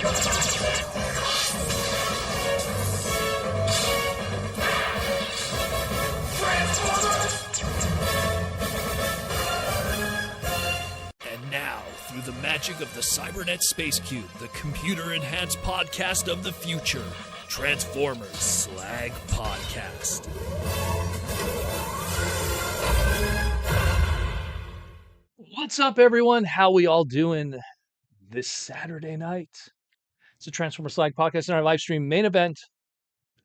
And now, through the magic of the Cybernet Space Cube, the computer-enhanced podcast of the future, Transformers Slag Podcast. What's up, everyone? How we all doing this Saturday night? It's a Transformers Slag Podcast in our live stream main event.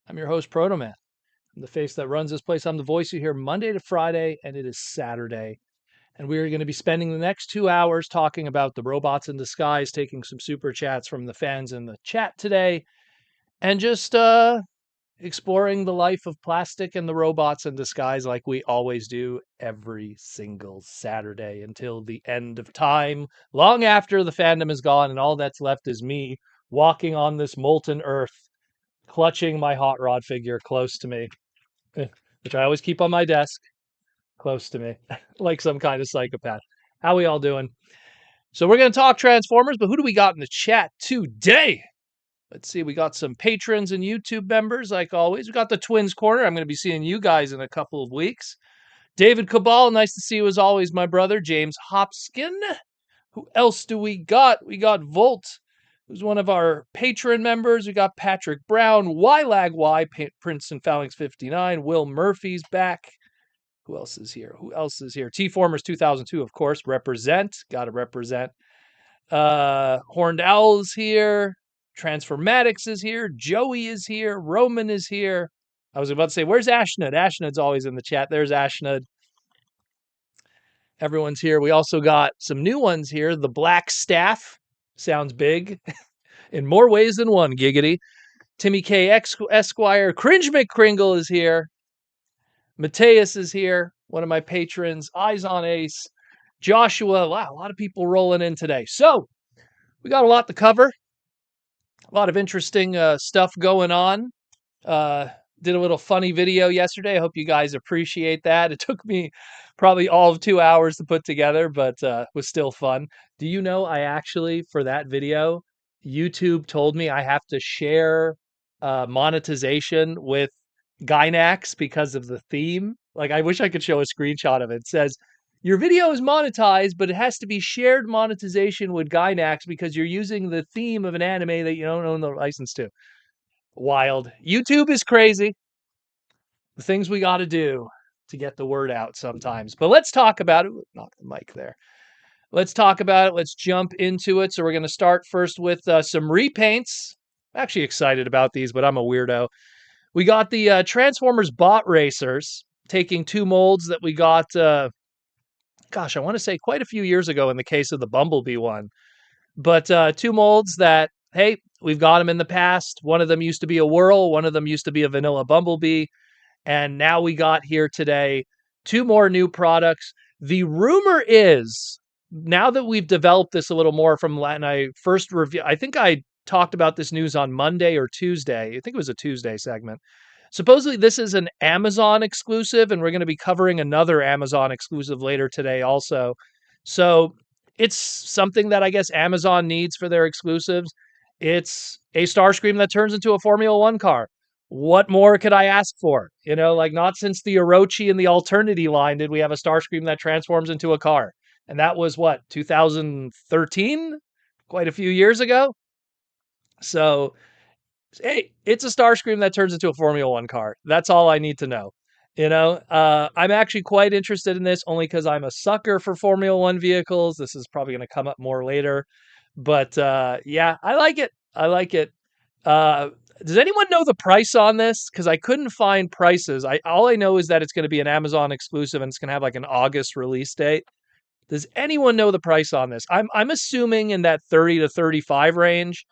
I'm your host, Proto Man. I'm the face that runs this place. I'm the voice you hear Monday to Friday, and it is Saturday. And we are going to be spending the next 2 hours talking about the robots in disguise, taking some super chats from the fans in the chat today, and just exploring the life of plastic and the robots in disguise like we always do every single Saturday until the end of time, long after the fandom is gone and all that's left is me walking on this molten earth, clutching my hot rod figure close to me, which I always keep on my desk. Close to me, like some kind of psychopath. How we all doing? So we're going to talk Transformers, but who do we got in the chat today? Let's see. We got some patrons and YouTube members, like always. We got the Twins Corner. I'm going to be seeing you guys in a couple of weeks. David Cabal, nice to see you as always, my brother. James Hopskin. Who else do we got? We got Volt, who's one of our patron members. We got Patrick Brown, YLagY, Princeton Phalanx 59. Will Murphy's back. Who else is here? T-Formers 2002, of course. Represent. Got to represent. Horned Owl's here. Transformatics is here. Joey is here. Roman is here. I was about to say, where's Ashnud? Ashnud's always in the chat. There's Ashnud. Everyone's here. We also got some new ones here. The Black Staff. Sounds big. In more ways than one, giggity. Timmy K. Esquire. Cringe McCringle is here. Mateus is here, one of my patrons. Eyes on Ace. Joshua. Wow, a lot of people rolling in today. So, we got a lot to cover. A lot of interesting stuff going on. Did a little funny video yesterday. I hope you guys appreciate that. It took me probably all of 2 hours to put together, but was still fun. Do you know I actually, for that video, YouTube told me I have to share monetization with Gynax because of the theme. Like, I wish I could show a screenshot of it. It says, your video is monetized, but it has to be shared monetization with Gynax because you're using the theme of an anime that you don't own the license to. Wild. YouTube is crazy. The things we got to do to get the word out sometimes. But let's talk about it. Knock the mic there. Let's talk about it. Let's jump into it. So we're going to start first with some repaints. I'm actually excited about these, but I'm a weirdo. We got the Transformers Bot Racers, taking two molds that we got, I want to say quite a few years ago in the case of the Bumblebee one. But two molds that, hey, we've got them in the past. One of them used to be a Whirl. One of them used to be a vanilla Bumblebee. And now we got here today two more new products. The rumor is, now that we've developed this a little more from when I first review, I think I talked about this news on Monday or Tuesday. I think it was a Tuesday segment. Supposedly this is an Amazon exclusive, and we're going to be covering another Amazon exclusive later today also. So it's something that I guess Amazon needs for their exclusives. It's a Starscream that turns into a Formula One car. What more could I ask for? You know, like, not since the Orochi and the Alternity line did we have a Starscream that transforms into a car. And that was what, 2013? Quite a few years ago. So, hey, it's a Starscream that turns into a Formula One car. That's all I need to know. You know, I'm actually quite interested in this only because I'm a sucker for Formula One vehicles. This is probably going to come up more later. But yeah, I like it. Does anyone know the price on this? Because I couldn't find prices. All I know is that it's going to be an Amazon exclusive and it's going to have like an August release date. Does anyone know the price on this? I'm assuming in that 30 to 35 range,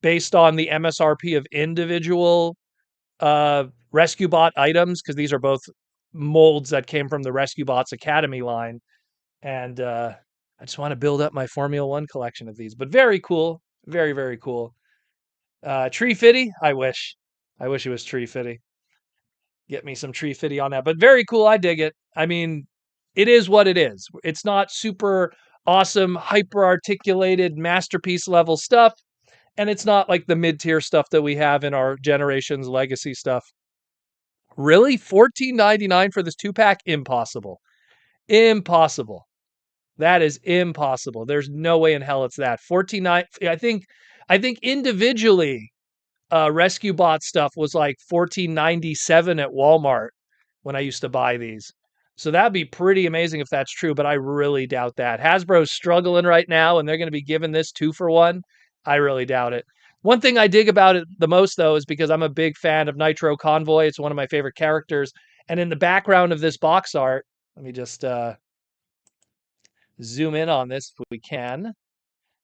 based on the MSRP of individual Rescue Bot items, because these are both molds that came from the Rescue Bots Academy line. And I just want to build up my Formula One collection of these. But very cool. Very, very cool. Tree Fitty? I wish it was Tree Fitty. Get me some Tree Fitty on that. But very cool. I dig it. I mean, it is what it is. It's not super awesome, hyper-articulated, masterpiece level stuff. And it's not like the mid-tier stuff that we have in our Generations Legacy stuff. Really? 14.99 for this 2-pack? Impossible. Impossible. That is impossible. There's no way in hell it's that. 14.9 I think individually Rescue Bot stuff was like 14.97 at Walmart when I used to buy these. So that'd be pretty amazing if that's true, but I really doubt that. Hasbro's struggling right now and they're going to be giving this 2 for 1. I really doubt it. One thing I dig about it the most though is because I'm a big fan of Nitro Convoy. It's one of my favorite characters. And in the background of this box art, let me just zoom in on this if we can.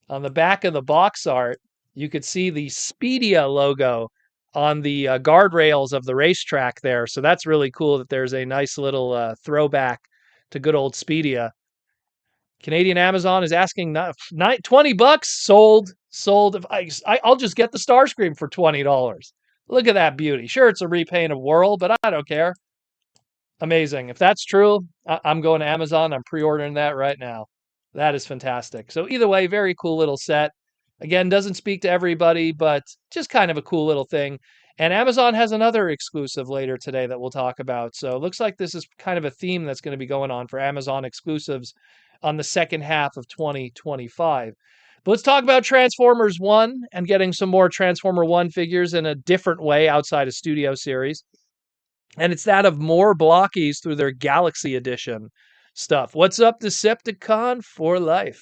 On the back of the box art, you could see the Speedia logo on the guardrails of the racetrack there. So that's really cool that there's a nice little throwback to good old Speedia. Canadian Amazon is asking $20. Sold. If I'll just get the Starscream for $20. Look at that beauty. Sure, it's a repaint of Whirl, but I don't care. Amazing. If that's true, I'm going to Amazon. I'm pre-ordering that right now. That is fantastic. So either way, very cool little set. Again, doesn't speak to everybody, but just kind of a cool little thing. And Amazon has another exclusive later today that we'll talk about. So it looks like this is kind of a theme that's going to be going on for Amazon exclusives on the second half of 2025. But let's talk about Transformers 1 and getting some more Transformer 1 figures in a different way outside of Studio Series. And it's that of more blockies through their Galaxy Edition stuff. What's up, Decepticon for life?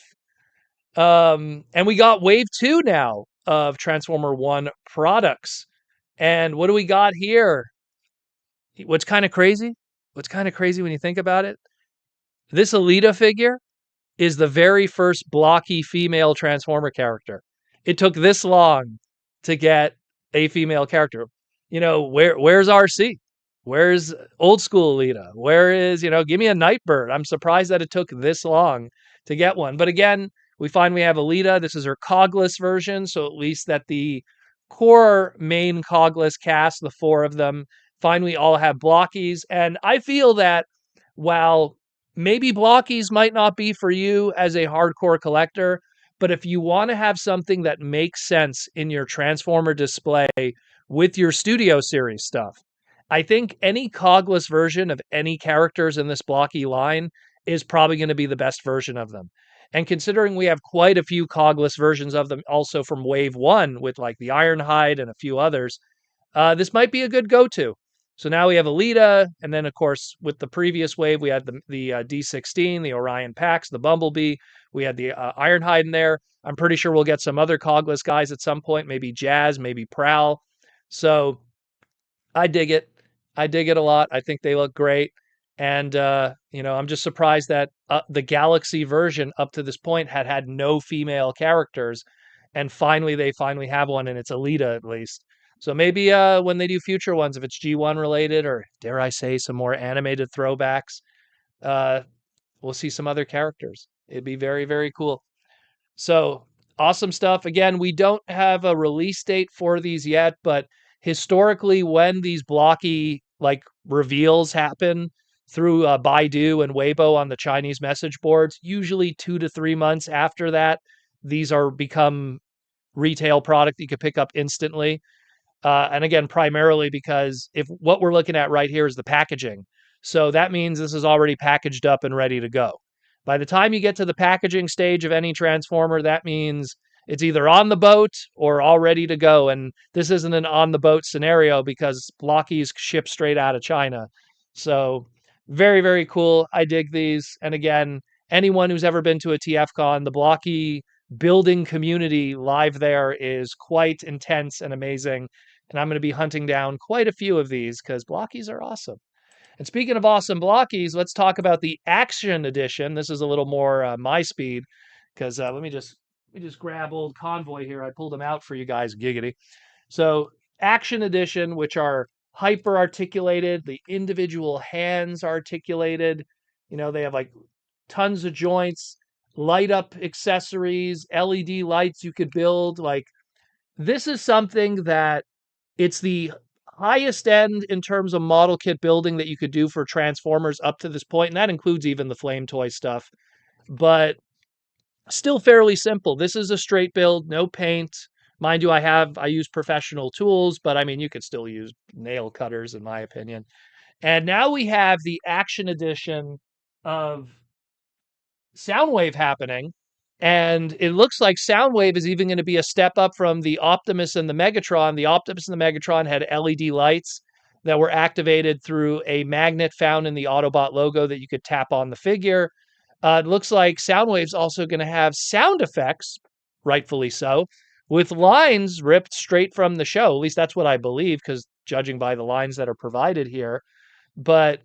And we got Wave 2 now of Transformer 1 products. And what do we got here? What's kind of crazy? What's kind of crazy when you think about it? This Alita figure is the very first blocky female Transformer character. It took this long to get a female character. Where's RC? Where's old school Alita? Where is, give me a Nightbird. I'm surprised that it took this long to get one. But again, we find we have Alita. This is her cogless version. So at least that the core main cogless cast, the 4 of them, find we all have blockies. And I feel that while maybe blockies might not be for you as a hardcore collector, but if you want to have something that makes sense in your Transformer display with your Studio Series stuff, I think any cogless version of any characters in this blocky line is probably going to be the best version of them. And considering we have quite a few cogless versions of them also from Wave 1 with like the Ironhide and a few others, this might be a good go-to. So now we have Alita, and then of course with the previous wave we had the D16, the Orion Pax, the Bumblebee. We had the Ironhide in there. I'm pretty sure we'll get some other cogless guys at some point, maybe Jazz, maybe Prowl. So I dig it. I dig it a lot. I think they look great. And, I'm just surprised that the Galaxy version up to this point had no female characters. And finally, they finally have one, and it's Alita at least. So maybe when they do future ones, if it's G1 related, or dare I say some more animated throwbacks, we'll see some other characters. It'd be very, very cool. So awesome stuff. Again, we don't have a release date for these yet, but historically, when these blocky like reveals happen through Baidu and Weibo on the Chinese message boards, usually 2 to 3 months after that, these are become retail product you could pick up instantly. And again, primarily because if what we're looking at right here is the packaging. So that means this is already packaged up and ready to go. By the time you get to the packaging stage of any Transformer, that means it's either on the boat or all ready to go. And this isn't an on the boat scenario because blockies ship straight out of China. So very, very cool. I dig these. And again, anyone who's ever been to a TFCon, the blocky building community live there is quite intense and amazing. And I'm going to be hunting down quite a few of these because blockies are awesome. And speaking of awesome blockies, let's talk about the Action Edition. This is a little more my speed because let me just grab old Convoy here. I pulled them out for you guys, giggity. So Action Edition, which are hyper articulated, the individual hands articulated. They have like tons of joints, light up accessories, LED lights you could build. Like this is something that it's the highest end in terms of model kit building that you could do for Transformers up to this point, and that includes even the Flame Toy stuff. But still fairly simple. This is a straight build, no paint, Mind you, I use professional tools, but I mean, you could still use nail cutters, in my opinion. And now we have the action edition of Soundwave happening. And it looks like Soundwave is even going to be a step up from the Optimus and the Megatron. The Optimus and the Megatron had LED lights that were activated through a magnet found in the Autobot logo that you could tap on the figure. It looks like Soundwave's also going to have sound effects, rightfully so, with lines ripped straight from the show. At least that's what I believe, because judging by the lines that are provided here. But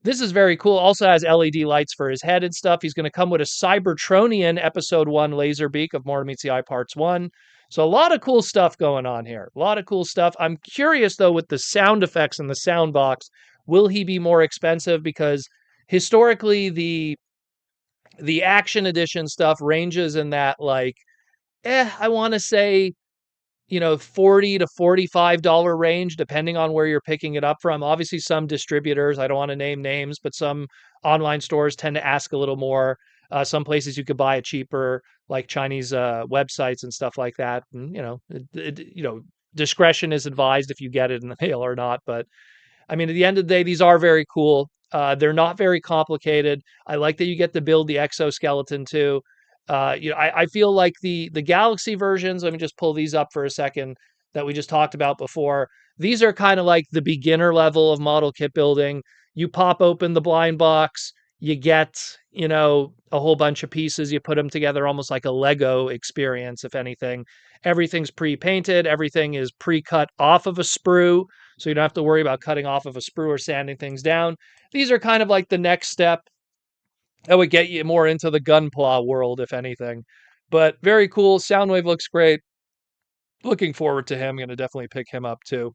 this is very cool. Also has LED lights for his head and stuff. He's going to come with a Cybertronian Episode 1 laser beak of More Meets the Eye Parts 1. So a lot of cool stuff going on here. A lot of cool stuff. I'm curious, though, with the sound effects and the sound box, will he be more expensive? Because historically, the action edition stuff ranges in that, like, I want to say, 40 to $45 range, depending on where you're picking it up from. Obviously, some distributors, I don't want to name names, but some online stores tend to ask a little more. Some places you could buy it cheaper, like Chinese websites and stuff like that. And, discretion is advised if you get it in the mail or not. But I mean, at the end of the day, these are very cool. They're not very complicated. I like that you get to build the exoskeleton too. I feel like the Galaxy versions. Let me just pull these up for a second that we just talked about before. These are kind of like the beginner level of model kit building. You pop open the blind box, you get a whole bunch of pieces. You put them together almost like a Lego experience. If anything, everything's pre-painted. Everything is pre-cut off of a sprue, so you don't have to worry about cutting off of a sprue or sanding things down. These are kind of like the next step that would get you more into the Gunpla world, if anything. But very cool. Soundwave looks great. Looking forward to him. Going to definitely pick him up too.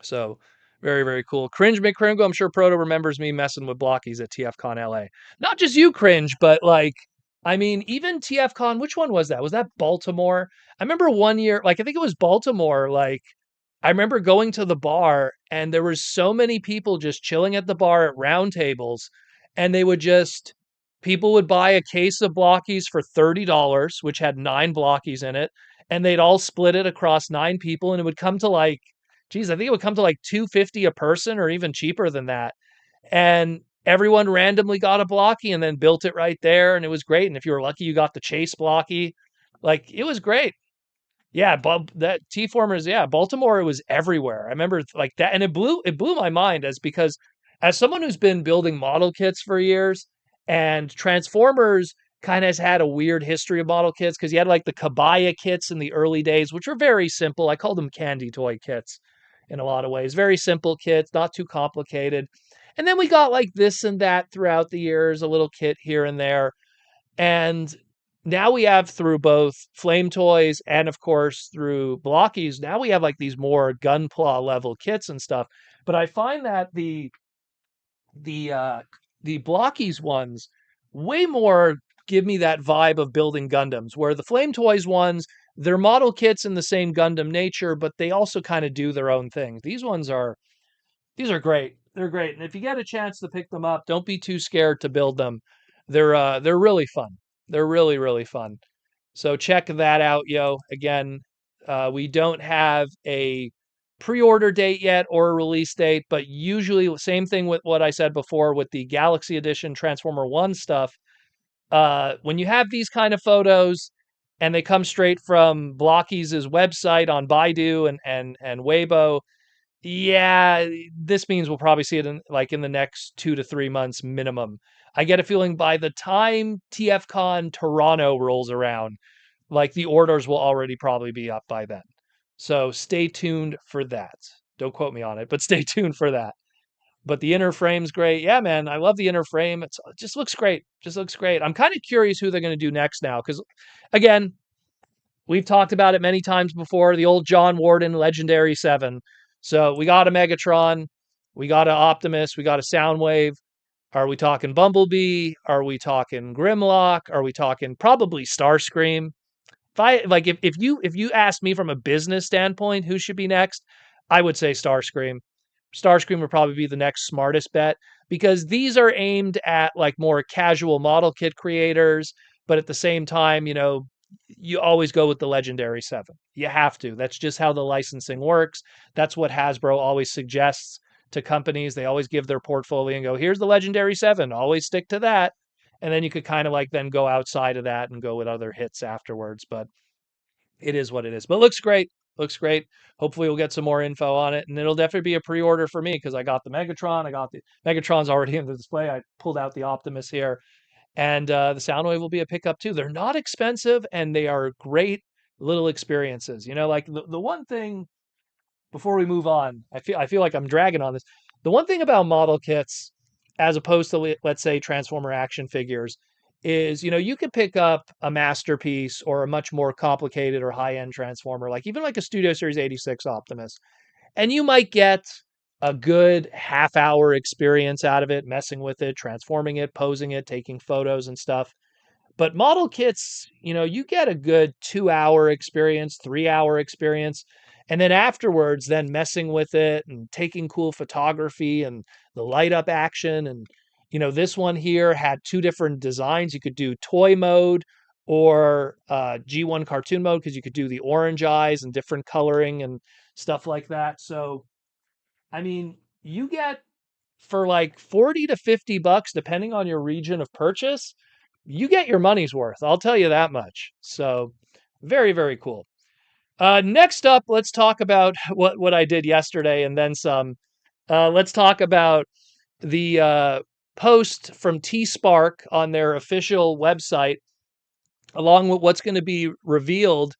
So very, very cool. Cringe McCringo. I'm sure Proto remembers me messing with blockies at TFCon LA. Not just you, Cringe, but like, I mean, even TFCon, which one was that? Was that Baltimore? I remember one year, like, I think it was Baltimore. Like, I remember going to the bar and there was so many people just chilling at the bar at round tables, and people would buy a case of blockies for $30, which had 9 blockies in it, and they'd all split it across 9 people, and it would come to like, geez, I think it would come to like 250 a person or even cheaper than that. And everyone randomly got a blocky and then built it right there, and it was great. And if you were lucky, you got the chase blocky. Like, it was great. Yeah, that T-formers, yeah, Baltimore, it was everywhere. I remember like that, and it blew my mind, because as someone who's been building model kits for years, and Transformers kind of has had a weird history of model kits, because you had like the Kabaya kits in the early days, which were very simple. I called them candy toy kits in a lot of ways. Very simple kits, not too complicated. And then we got like this and that throughout the years, a little kit here and there. And now we have, through both Flame Toys and, of course, through Blockies, now we have like these more Gunpla level kits and stuff. But I find that the uh, the Blockies ones way more give me that vibe of building Gundams, where the Flame Toys ones, they're model kits in the same Gundam nature, but they also kind of do their own things. These are great. They're great. And if you get a chance to pick them up, don't be too scared to build them. They're really fun. They're really, really fun. So check that out, yo. Again, we don't have a pre-order date yet or a release date, but usually same thing with what I said before with the Galaxy Edition Transformer 1 stuff. When you have these kind of photos and they come straight from Blockies' website on Baidu and Weibo, yeah, this means we'll probably see it in the next 2 to 3 months minimum. I get a feeling by the time TFCon Toronto rolls around, like, the orders will already probably be up by then. So stay tuned for that. Don't quote me on it, but stay tuned for that. But the inner frame's great. Yeah, man, I love the inner frame. It just looks great. Just looks great. I'm kind of curious who they're going to do next now, because again, we've talked about it many times before. The old John Warden Legendary 7. So we got a Megatron, we got an Optimus, we got a Soundwave. Are we talking Bumblebee? Are we talking Grimlock? Are we talking probably Starscream? If you ask me from a business standpoint who should be next, I would say Starscream. Starscream would probably be the next smartest bet, because these are aimed at like more casual model kit creators, but at the same time, you always go with the Legendary 7. You have to. That's just how the licensing works. That's what Hasbro always suggests to companies. They always give their portfolio and go, here's the Legendary 7. Always stick to that. And then you could kind of like then go outside of that and go with other hits afterwards. But it is what it is. But looks great. Looks great. Hopefully we'll get some more info on it. And it'll definitely be a pre-order for me because I got the Megatron. I got the Megatron's already in the display. I pulled out the Optimus here. And the Soundwave will be a pickup too. They're not expensive and they are great little experiences. You know, like the one thing before we move on, I feel like I'm dragging on this. The one thing about model kits, as opposed to let's say Transformer action figures, is you could pick up a masterpiece or a much more complicated or high end Transformer, like even like a Studio Series 86 Optimus, and you might get a good half-hour experience out of it, messing with it, transforming it, posing it, taking photos and stuff. But model kits, you get a good 2-hour experience, 3-hour experience. And then afterwards, then messing with it and taking cool photography and the light up action. And, this one here had two different designs. You could do toy mode or G1 cartoon mode because you could do the orange eyes and different coloring and stuff like that. So, I mean, you get for like 40 to 50 bucks, depending on your region of purchase, you get your money's worth. I'll tell you that much. So very, very cool. Next up, let's talk about what I did yesterday and then some. Let's talk about the post from T Spark on their official website, along with what's going to be revealed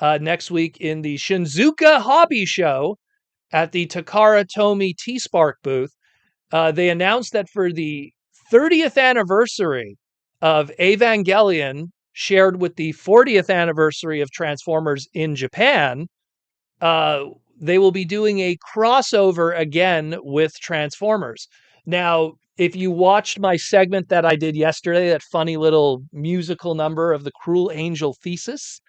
next week in the Shinzuka Hobby Show at the Takara Tomy T Spark booth. They announced that for the 30th anniversary of Evangelion, shared with the 40th anniversary of Transformers in Japan, they will be doing a crossover again with Transformers. Now, if you watched my segment that I did yesterday, that funny little musical number of the Cruel Angel Thesis,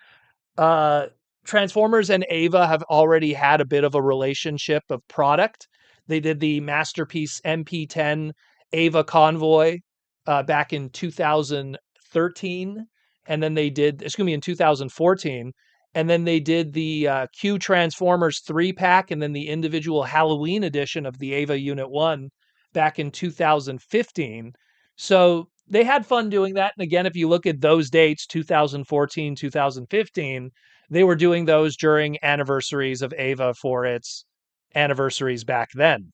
uh, Transformers and Ava have already had a bit of a relationship of product. They did the Masterpiece MP10 Ava Convoy back in 2013, and then they did, excuse me, in 2014, and then they did the Q Transformers 3-pack, and then the individual Halloween edition of the Ava Unit 1 back in 2015. So they had fun doing that. And again, if you look at those dates, 2014, 2015, they were doing those during anniversaries of Ava for its anniversaries back then.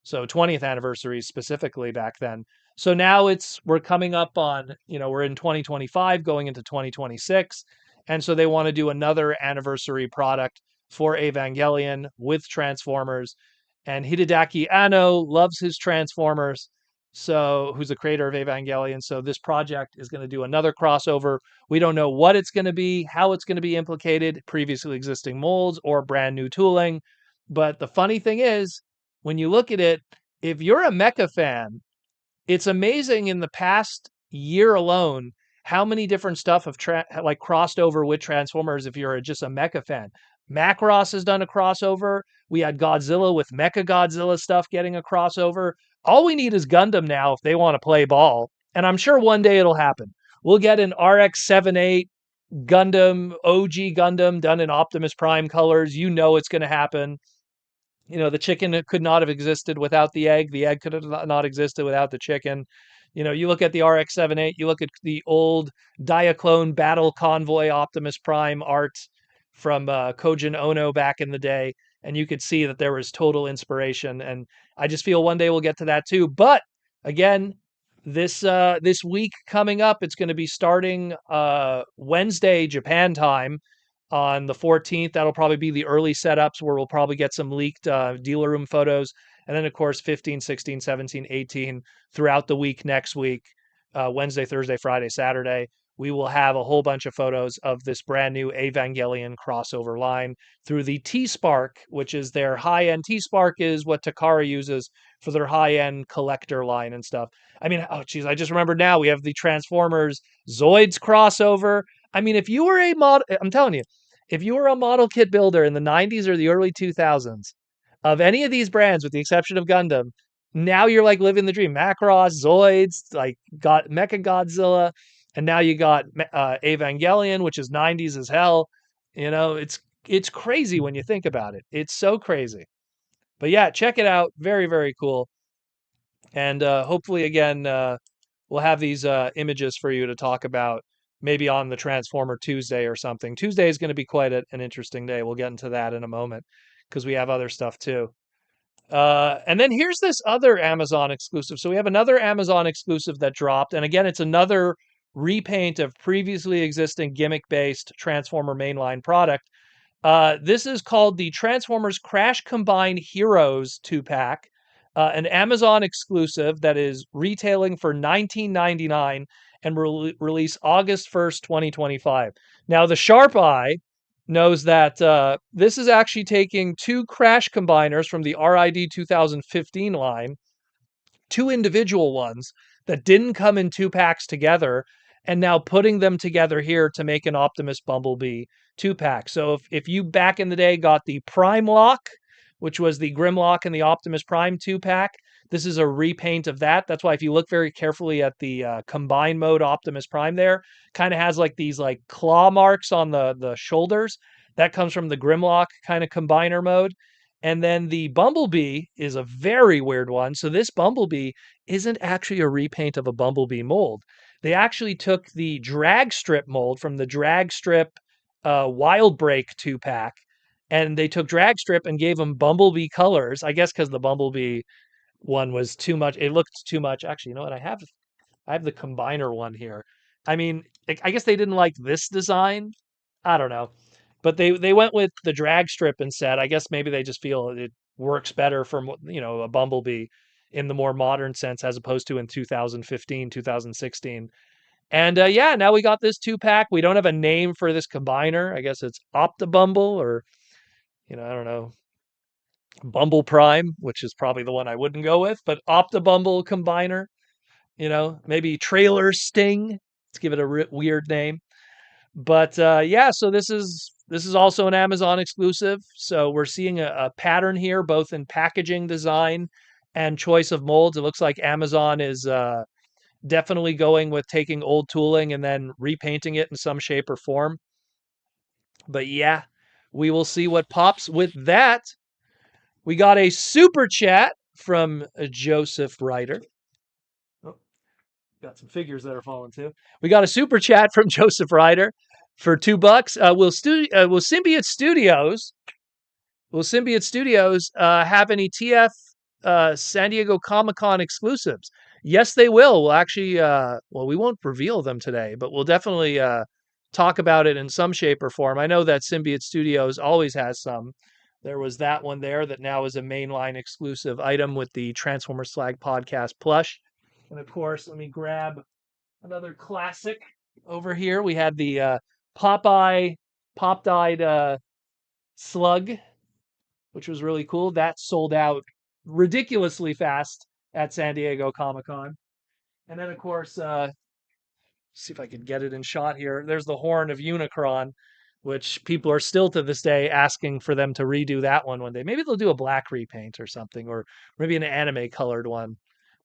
So 20th anniversaries specifically back then. So now we're coming up on, we're in 2025 going into 2026. And so they want to do another anniversary product for Evangelion with Transformers. And Hideaki Anno loves his Transformers, so who's the creator of Evangelion. So this project is going to do another crossover. We don't know what it's going to be, how it's going to be implicated, previously existing molds or brand new tooling. But the funny thing is, when you look at it, if you're a mecha fan, it's amazing in the past year alone how many different stuff have like crossed over with Transformers if you're just a mecha fan. Macross has done a crossover. We had Godzilla with Mecha Godzilla stuff getting a crossover. All we need is Gundam now if they want to play ball. And I'm sure one day it'll happen. We'll get an RX-78 Gundam, OG Gundam done in Optimus Prime colors. You know it's going to happen. The chicken could not have existed without the egg. The egg could have not existed without the chicken. You look at the RX-78, you look at the old Diaclone Battle Convoy Optimus Prime art from Kojin Ono back in the day, and you could see that there was total inspiration. And I just feel one day we'll get to that too. But again, this week coming up, it's going to be starting Wednesday Japan time on the 14th. That'll probably be the early setups where we'll probably get some leaked dealer room photos. And then, of course, 15, 16, 17, 18 throughout the week next week, Wednesday, Thursday, Friday, Saturday. We will have a whole bunch of photos of this brand new Evangelion crossover line through the T-Spark, which is their high-end. T-Spark is what Takara uses for their high-end collector line and stuff. I mean, oh, geez, I just remembered now we have the Transformers Zoids crossover. I mean, if you were a model, I'm telling you, if you were a model kit builder in the 90s or the early 2000s of any of these brands, with the exception of Gundam, now you're like living the dream. Macross, Zoids, like Mecha Godzilla. And now you got Evangelion, which is 90s as hell. It's crazy when you think about it. It's so crazy. But yeah, check it out. Very, very cool. And hopefully, again, we'll have these images for you to talk about maybe on the Transformer Tuesday or something. Tuesday is going to be quite an interesting day. We'll get into that in a moment because we have other stuff too. And then here's this other Amazon exclusive. So we have another Amazon exclusive that dropped. And again, it's another repaint of previously existing gimmick based Transformer mainline product. This is called the Transformers Crash Combine Heroes 2-pack, an Amazon exclusive that is retailing for $19.99 and release August 1st, 2025. Now, the sharp eye knows that this is actually taking two Crash Combiners from the RID 2015 line, two individual ones that didn't come in 2-packs together, and now putting them together here to make an Optimus Bumblebee 2-pack. So if you back in the day got the Prime Lock, which was the Grimlock and the Optimus Prime 2-pack, this is a repaint of that. That's why if you look very carefully at the combine mode Optimus Prime there, kind of has like these like claw marks on the shoulders. That comes from the Grimlock kind of combiner mode. And then the Bumblebee is a very weird one. So this Bumblebee isn't actually a repaint of a Bumblebee mold. They actually took the drag strip mold from the drag strip Wild Break 2-pack, and they took drag strip and gave them Bumblebee colors. I guess because the Bumblebee one was too much. It looked too much. Actually, you know what? I have the combiner one here. I mean, I guess they didn't like this design. I don't know. But they went with the drag strip instead. I guess maybe they just feel it works better for, a Bumblebee in the more modern sense as opposed to in 2015, 2016. And yeah, now we got this 2-pack. We don't have a name for this combiner. I guess it's Optibumble or, I don't know, Bumble Prime, which is probably the one I wouldn't go with, but Optibumble combiner, maybe Trailer Sting. Let's give it a weird name. But yeah, so this is also an Amazon exclusive. So we're seeing a pattern here, both in packaging design and choice of molds. It looks like Amazon is definitely going with taking old tooling and then repainting it in some shape or form. But yeah, we will see what pops with that. We got a super chat from Joseph Ryder. Oh, got some figures that are falling too. We got a super chat from Joseph Ryder for $2. Will Symbiote Studios have any TF San Diego Comic-Con exclusives? Yes, they will. We'll actually, we won't reveal them today, but we'll definitely talk about it in some shape or form. I know that Symbiote Studios always has some. There was that one there that now is a mainline exclusive item with the Transformer Slag podcast plush. And of course, let me grab another classic over here. We had the Popeye pop-dyed slug, which was really cool. That sold out ridiculously fast at San Diego Comic-Con. And then, of course, see if I can get it in shot here. There's the horn of Unicron, which people are still to this day asking for them to redo that one day. Maybe they'll do a black repaint or something, or maybe an anime colored one,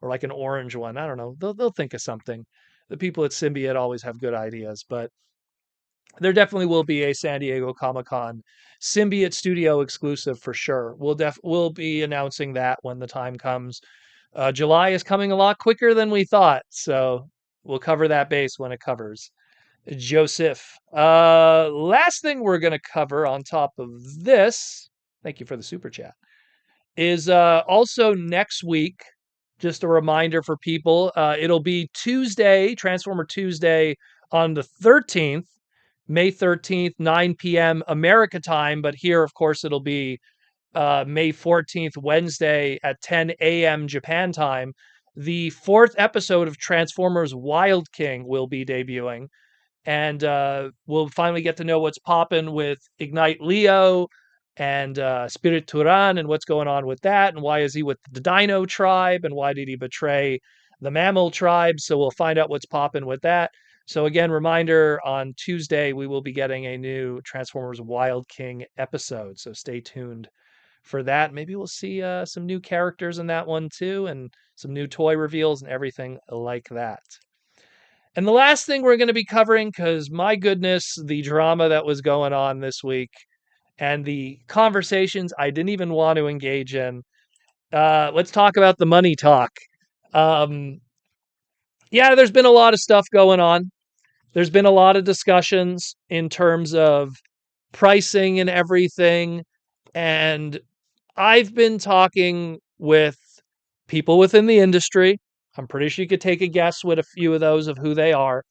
or like an orange one. I don't know. They'll think of something. The people at Symbiote always have good ideas, but there definitely will be a San Diego Comic-Con Symbiote Studio exclusive for sure. We'll be announcing that when the time comes. July is coming a lot quicker than we thought, so we'll cover that base when it covers. Joseph. Last thing we're going to cover on top of this, thank you for the super chat, is also next week. Just a reminder for people, it'll be Tuesday, Transformer Tuesday on the 13th, May 13th, 9 p.m. America time. But here, of course, it'll be May 14th, Wednesday at 10 a.m. Japan time. The fourth episode of Transformers Wild King will be debuting. And we'll finally get to know what's popping with Ignite Leo and Spirit Turan and what's going on with that. And why is he with the Dino tribe? And why did he betray the Mammal tribe? So we'll find out what's popping with that. So again, reminder, on Tuesday, we will be getting a new Transformers Wild King episode. So stay tuned for that. Maybe we'll see some new characters in that one too, and some new toy reveals and everything like that. And the last thing we're going to be covering, because my goodness, the drama that was going on this week and the conversations I didn't even want to engage in. Let's talk about the money talk. Um, yeah, there's been a lot of stuff going on. There's been a lot of discussions in terms of pricing and everything. And I've been talking with people within the industry. I'm pretty sure you could take a guess with a few of those of who they are.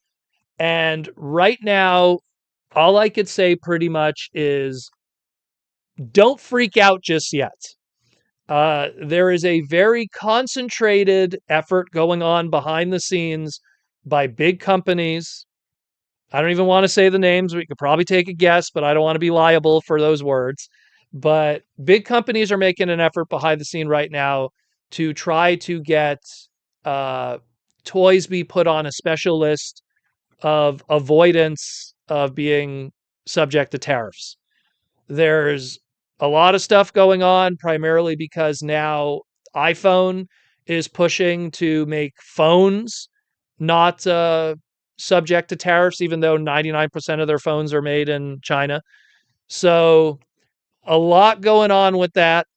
And right now, all I could say pretty much is don't freak out just yet. There is a very concentrated effort going on behind the scenes by big companies. I don't even want to say the names. We could probably take a guess, but I don't want to be liable for those words. But big companies are making an effort behind the scene right now to try to get uh, toys be put on a special list of avoidance of being subject to tariffs. There's a lot of stuff going on, primarily because now iPhone is pushing to make phones not subject to tariffs, even though 99% of their phones are made in China. So, a lot going on with that.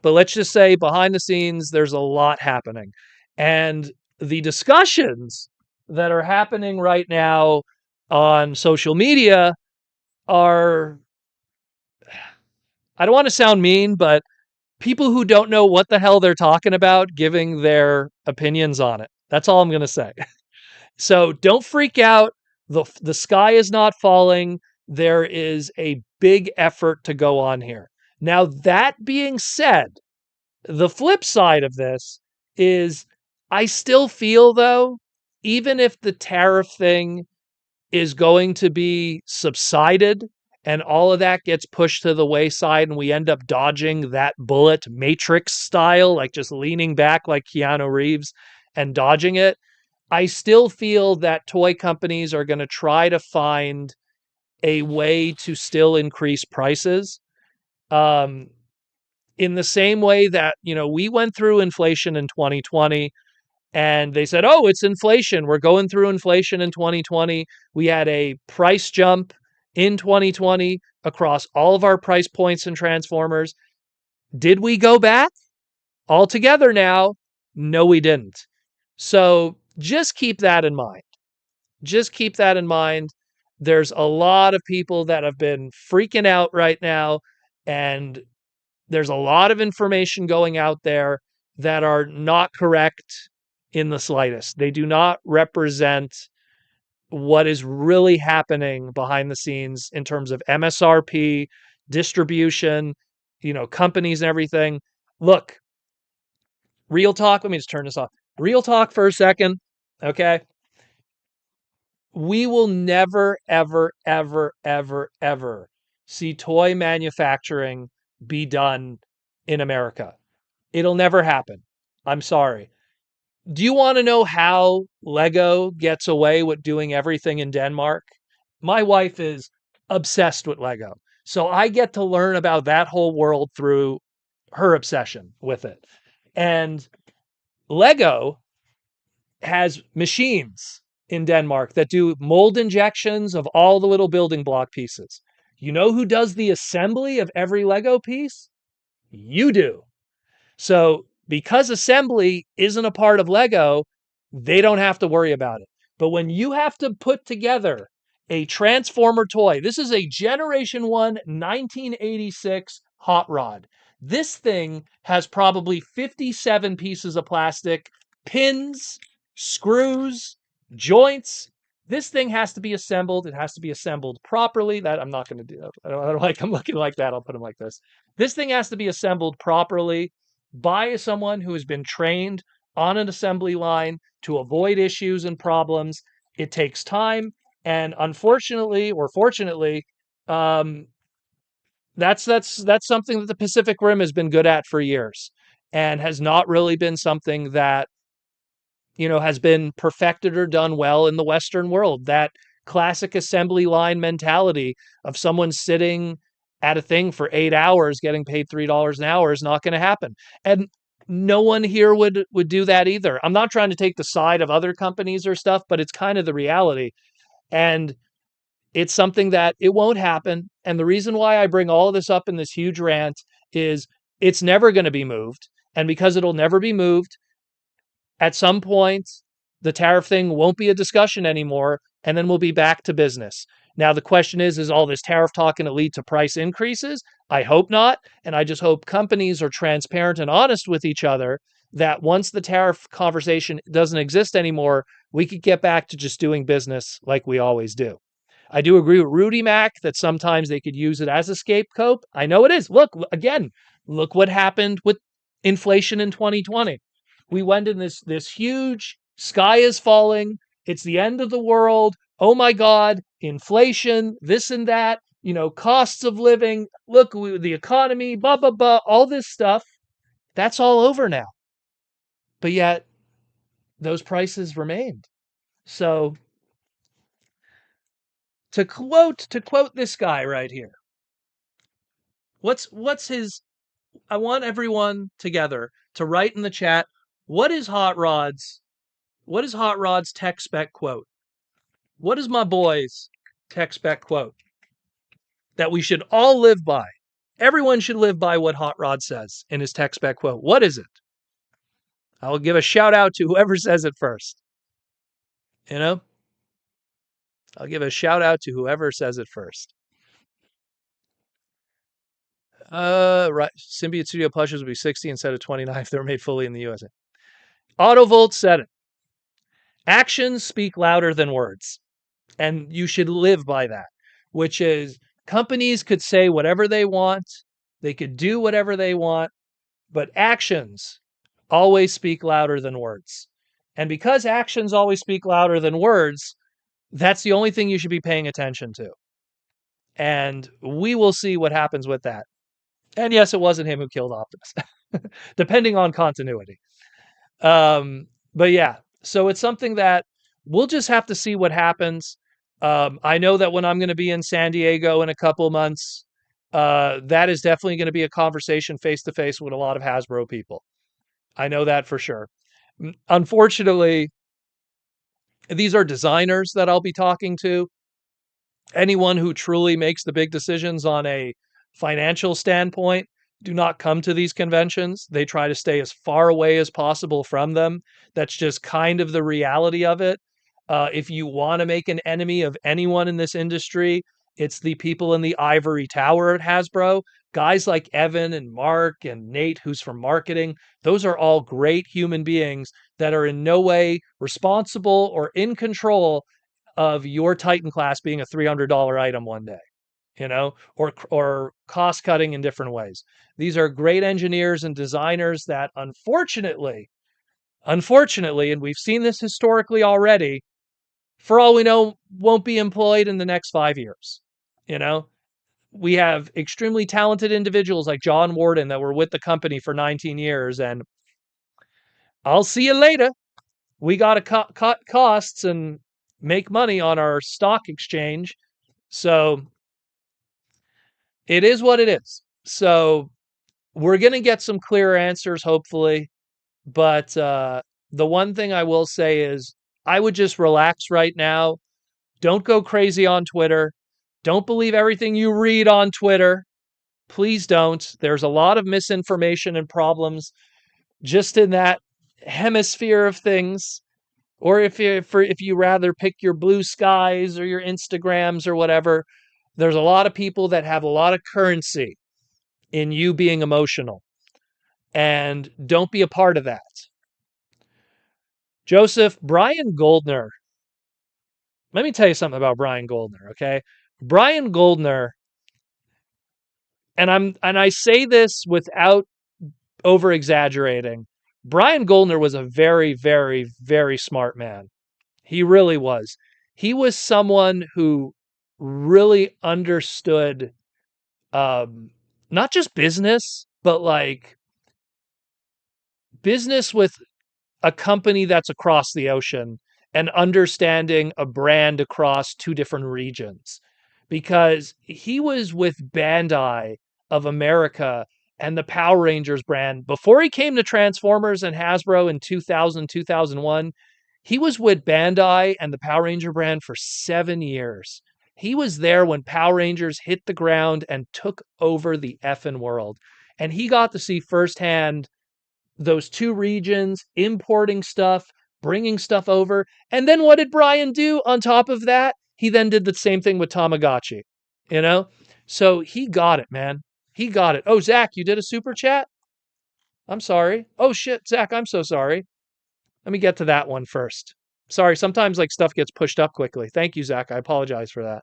But let's just say behind the scenes, there's a lot happening. And the discussions that are happening right now on social media are, I don't want to sound mean, but people who don't know what the hell they're talking about giving their opinions on it. That's all I'm going to say. So don't freak out. The sky is not falling. There is a big effort to go on here. Now, that being said, the flip side of this is I still feel, though, even if the tariff thing is going to be subsided and all of that gets pushed to the wayside and we end up dodging that bullet Matrix style, like just leaning back like Keanu Reeves and dodging it, I still feel that toy companies are going to try to find a way to still increase prices. Um, in the same way that, we went through inflation in 2020 and they said, oh, it's inflation. We're going through inflation in 2020. We had a price jump in 2020 across all of our price points and transformers. Did we go back altogether now? No, we didn't. So just keep that in mind. Just keep that in mind. There's a lot of people that have been freaking out right now, and there's a lot of information going out there that are not correct in the slightest. They do not represent what is really happening behind the scenes in terms of MSRP, distribution, companies and everything. Look, real talk. Let me just turn this off. Real talk for a second. Okay. We will never, ever, ever, ever, ever see toy manufacturing be done in America. It'll never happen. I'm sorry. Do you want to know how Lego gets away with doing everything in Denmark? My wife is obsessed with Lego. So I get to learn about that whole world through her obsession with it. And Lego has machines in Denmark that do mold injections of all the little building block pieces. You know who does the assembly of every Lego piece? You do. So because assembly isn't a part of Lego, they don't have to worry about it. But when you have to put together a Transformer toy, this is a Generation 1 1986 Hot Rod. This thing has probably 57 pieces of plastic, pins, screws, joints. This thing has to be assembled. It has to be assembled properly. That I'm not going to do. I don't like I'm looking like that. I'll put them like this. This thing has to be assembled properly by someone who has been trained on an assembly line to avoid issues and problems. It takes time, and unfortunately or fortunately, um, that's something that the Pacific Rim has been good at for years, and has not really been something that has been perfected or done well in the Western world. That classic assembly line mentality of someone sitting at a thing for 8 hours getting paid $3 an hour is not going to happen. And no one here would do that either. I'm not trying to take the side of other companies or stuff, but it's kind of the reality. And it's something that it won't happen. And the reason why I bring all of this up in this huge rant is it's never going to be moved. And because it'll never be moved, at some point, the tariff thing won't be a discussion anymore, and then we'll be back to business. Now, the question is all this tariff talk going to lead to price increases? I hope not. And I just hope companies are transparent and honest with each other that once the tariff conversation doesn't exist anymore, we could get back to just doing business like we always do. I do agree with Rudy Mack that sometimes they could use it as a scapegoat. I know it is. Look, again, look what happened with inflation in 2020. We went in this huge sky is falling. It's the end of the world. Oh my God, inflation, this and that, costs of living. Look, the economy, blah, blah, blah, all this stuff. That's all over now. But yet, those prices remained. So, to quote this guy right here, what's his? I want everyone together to write in the chat. What is Hot Rod's tech spec quote? What is my boy's tech spec quote that we should all live by? Everyone should live by what Hot Rod says in his tech spec quote. What is it? I'll give a shout out to whoever says it first. I'll give a shout out to whoever says it first. Right. Symbiote Studio plushes would be 60 instead of 29 if they were made fully in the USA. Autovolt said it. Actions speak louder than words. And you should live by that, which is companies could say whatever they want. They could do whatever they want, but actions always speak louder than words. And because actions always speak louder than words, that's the only thing you should be paying attention to. And we will see what happens with that. And yes, it wasn't him who killed Optimus, depending on continuity. But yeah, so it's something that we'll just have to see what happens. I know that when I'm going to be in San Diego in a couple of months, that is definitely going to be a conversation face to face with a lot of Hasbro people. I know that for sure. Unfortunately, these are designers that I'll be talking to. Anyone who truly makes the big decisions on a financial standpoint do not come to these conventions. They try to stay as far away as possible from them. That's just kind of the reality of it. If you want to make an enemy of anyone in this industry, it's the people in the ivory tower at Hasbro. Guys like Evan and Mark and Nate, who's from marketing, those are all great human beings that are in no way responsible or in control of your Titan class being a $300 item one day, or cost cutting in different ways. These are great engineers and designers that unfortunately, and we've seen this historically already, for all we know, won't be employed in the next 5 years. We have extremely talented individuals like John Warden that were with the company for 19 years, and I'll see you later. We got to cut costs and make money on our stock exchange. So it is what it is. So we're going to get some clear answers, hopefully. But the one thing I will say is I would just relax right now. Don't go crazy on Twitter. Don't believe everything you read on Twitter. Please don't. There's a lot of misinformation and problems just in that hemisphere of things. Or if you rather pick your blue skies or your Instagrams or whatever, there's a lot of people that have a lot of currency in you being emotional. And don't be a part of that. Joseph, Brian Goldner. Let me tell you something about Brian Goldner, okay? Brian Goldner, and I say this without over exaggerating. Brian Goldner was a very, very, very smart man. He really was. He was someone who really understood not just business, but like business with a company that's across the ocean and understanding a brand across two different regions. Because he was with Bandai of America and the Power Rangers brand. Before he came to Transformers and Hasbro in 2000, 2001, he was with Bandai and the Power Ranger brand for 7 years. He was there when Power Rangers hit the ground and took over the effing world. And he got to see firsthand those two regions, importing stuff, bringing stuff over. And then what did Brian do on top of that? He then did the same thing with Tamagotchi, you know? So he got it, man. He got it. Oh, Zach, you did a super chat? I'm sorry. Oh, shit, Zach, I'm so sorry. Let me get to that one first. Sorry, sometimes like stuff gets pushed up quickly. Thank you, Zach. I apologize for that.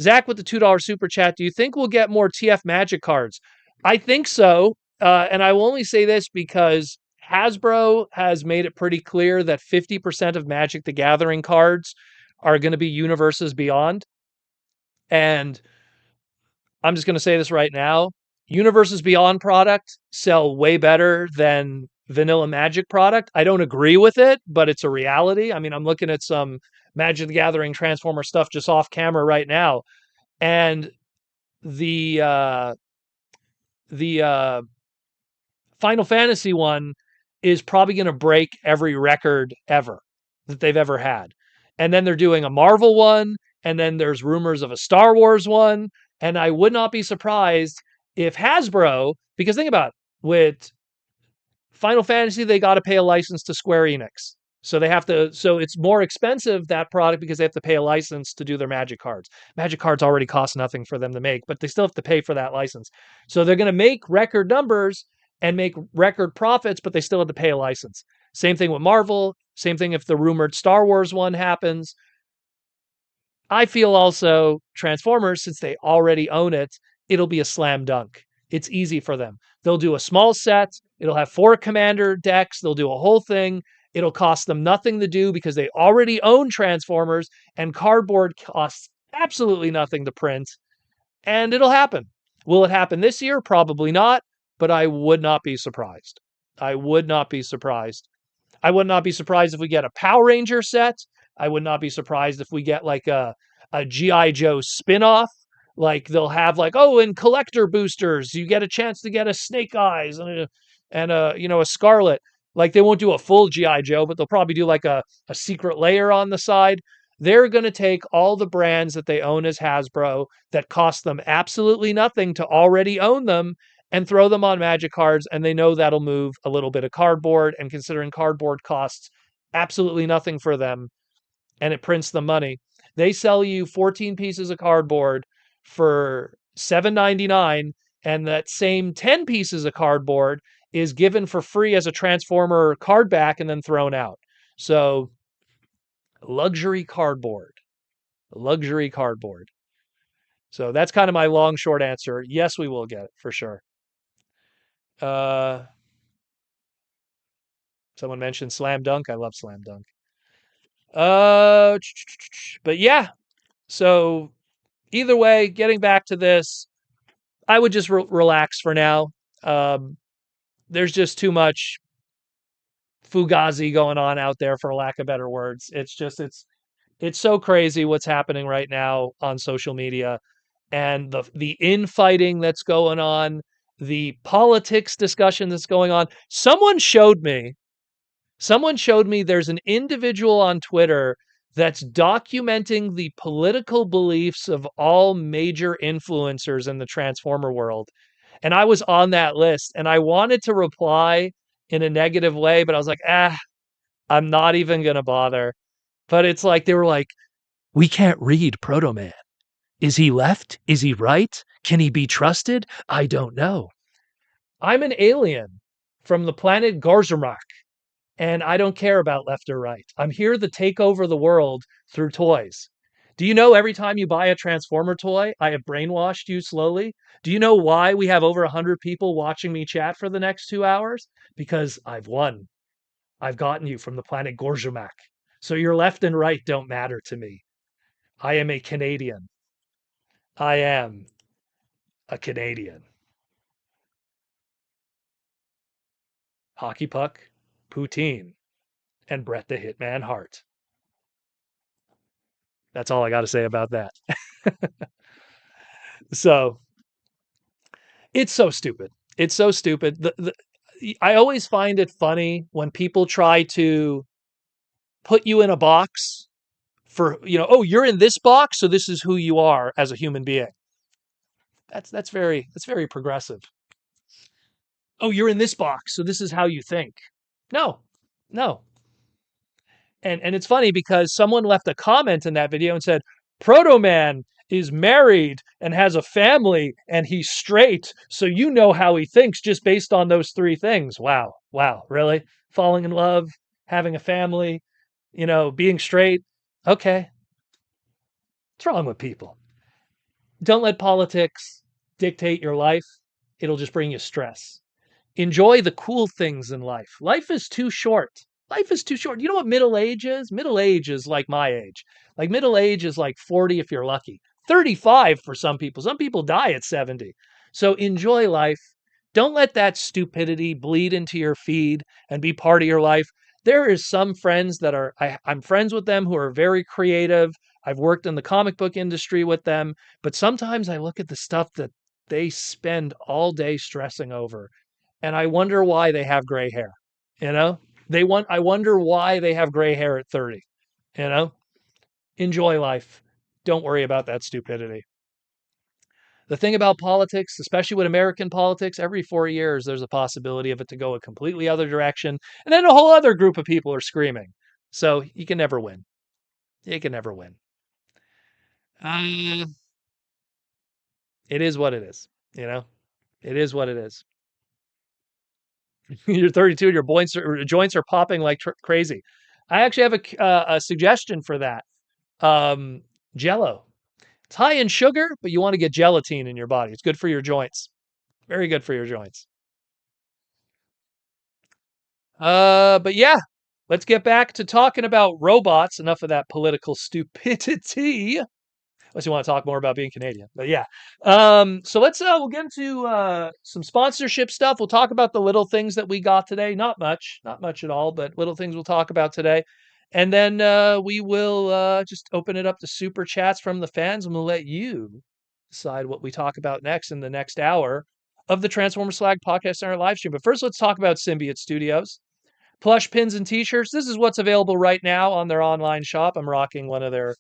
Zach with the $2 super chat. Do you think we'll get more TF Magic cards? I think so. And I will only say this because Hasbro has made it pretty clear that 50% of Magic the Gathering cards are going to be Universes Beyond. And I'm just going to say this right now. Universes Beyond product sell way better than vanilla Magic product. I don't agree with it, but it's a reality. I mean, I'm looking at some Magic the Gathering Transformer stuff just off camera right now. And the Final Fantasy one is probably going to break every record ever that they've ever had. And then they're doing a Marvel one, and then there's rumors of a Star Wars one, and I would not be surprised if Hasbro, because think about it, with Final Fantasy, they got to pay a license to Square Enix. So they have to, so it's more expensive, that product, because they have to pay a license to do their Magic cards. Magic cards already cost nothing for them to make, but they still have to pay for that license. So they're going to make record numbers and make record profits, but they still have to pay a license. Same thing with Marvel. Same thing if the rumored Star Wars one happens. I feel also Transformers, since they already own it, it'll be a slam dunk. It's easy for them. They'll do a small set. It'll have 4 commander decks. They'll do a whole thing. It'll cost them nothing to do because they already own Transformers, and cardboard costs absolutely nothing to print. And it'll happen. Will it happen this year? Probably not, but I would not be surprised. I would not be surprised. I would not be surprised if we get a Power Ranger set. I would not be surprised if we get like a G.I. Joe spin-off. Like they'll have like, oh, in collector boosters, you get a chance to get a Snake Eyes and a you know, a Scarlet. Like they won't do a full G.I. Joe, but they'll probably do like a secret layer on the side. They're going to take all the brands that they own as Hasbro that cost them absolutely nothing to already own them and throw them on Magic cards, and they know that'll move a little bit of cardboard. And considering cardboard costs absolutely nothing for them, and it prints the money, they sell you 14 pieces of cardboard for $7.99, and that same 10 pieces of cardboard is given for free as a Transformer card back and then thrown out. So luxury cardboard, luxury cardboard. So that's kind of my long, short answer. Yes, we will get it for sure. Uh, Someone mentioned Slam Dunk. I love Slam Dunk. But yeah. So either way, getting back to this, I would just relax for now. There's just too much fugazi going on out there, for lack of better words. It's so crazy what's happening right now on social media, and the infighting that's going on, the politics discussion that's going on. Someone showed me there's an individual on Twitter that's documenting the political beliefs of all major influencers in the Transformer world. And I was on that list, and I wanted to reply in a negative way, but I was like, I'm not even going to bother. But it's like, they were like, we can't read Proto Man. Is he left? Is he right? Can he be trusted? I don't know. I'm an alien from the planet Gorzamak, and I don't care about left or right. I'm here to take over the world through toys. Do you know every time you buy a Transformer toy, I have brainwashed you slowly? Do you know why we have over 100 people watching me chat for the next 2 hours? Because I've won. I've gotten you from the planet Gorzamak. So your left and right don't matter to me. I am a Canadian. I am a Canadian. Hockey Puck, Poutine, and Bret the Hitman Hart. That's all I got to say about that. So it's so stupid. It's so stupid. I always find it funny when people try to put you in a box for, oh, you're in this box, so this is who you are as a human being. That's very progressive. Oh, you're in this box, so this is how you think. No, no. And it's funny because someone left a comment in that video and said, Proto Man is married and has a family and he's straight, so you know how he thinks just based on those three things. Wow. Wow. Really? Falling in love, having a family, being straight. Okay. What's wrong with people? Don't let politics dictate your life. It'll just bring you stress. Enjoy the cool things in life. Life is too short. Life is too short. You know what middle age is? Middle age is like my age. Like middle age is like 40 if you're lucky. 35 for some people. Some people die at 70. So enjoy life. Don't let that stupidity bleed into your feed and be part of your life. There is some friends that I'm friends with them who are very creative. I've worked in the comic book industry with them, but sometimes I look at the stuff that they spend all day stressing over and I wonder why they have gray hair. You know, I wonder why they have gray hair at 30. You know, enjoy life. Don't worry about that stupidity. The thing about politics, especially with American politics, every 4 years there's a possibility of it to go a completely other direction, and then a whole other group of people are screaming. So you can never win. You can never win. Uh, it is what it is. You know, it is what it is. You're 32 and your joints are popping like crazy. I actually have a suggestion for that. Um, Jello. It's high in sugar, but you want to get gelatine in your body. It's good for your joints. Very good for your joints. But yeah, let's get back to talking about robots. Enough of that political stupidity. Unless you want to talk more about being Canadian. But yeah. So we'll get into some sponsorship stuff. We'll talk about the little things that we got today. Not much at all, but little things we'll talk about today. And then we will just open it up to super chats from the fans, and we'll let you decide what we talk about next in the next hour of the Transformer Slag podcast and our live stream. But first, let's talk about Symbiote Studios. Plush pins and t-shirts. This is what's available right now on their online shop. I'm rocking one of their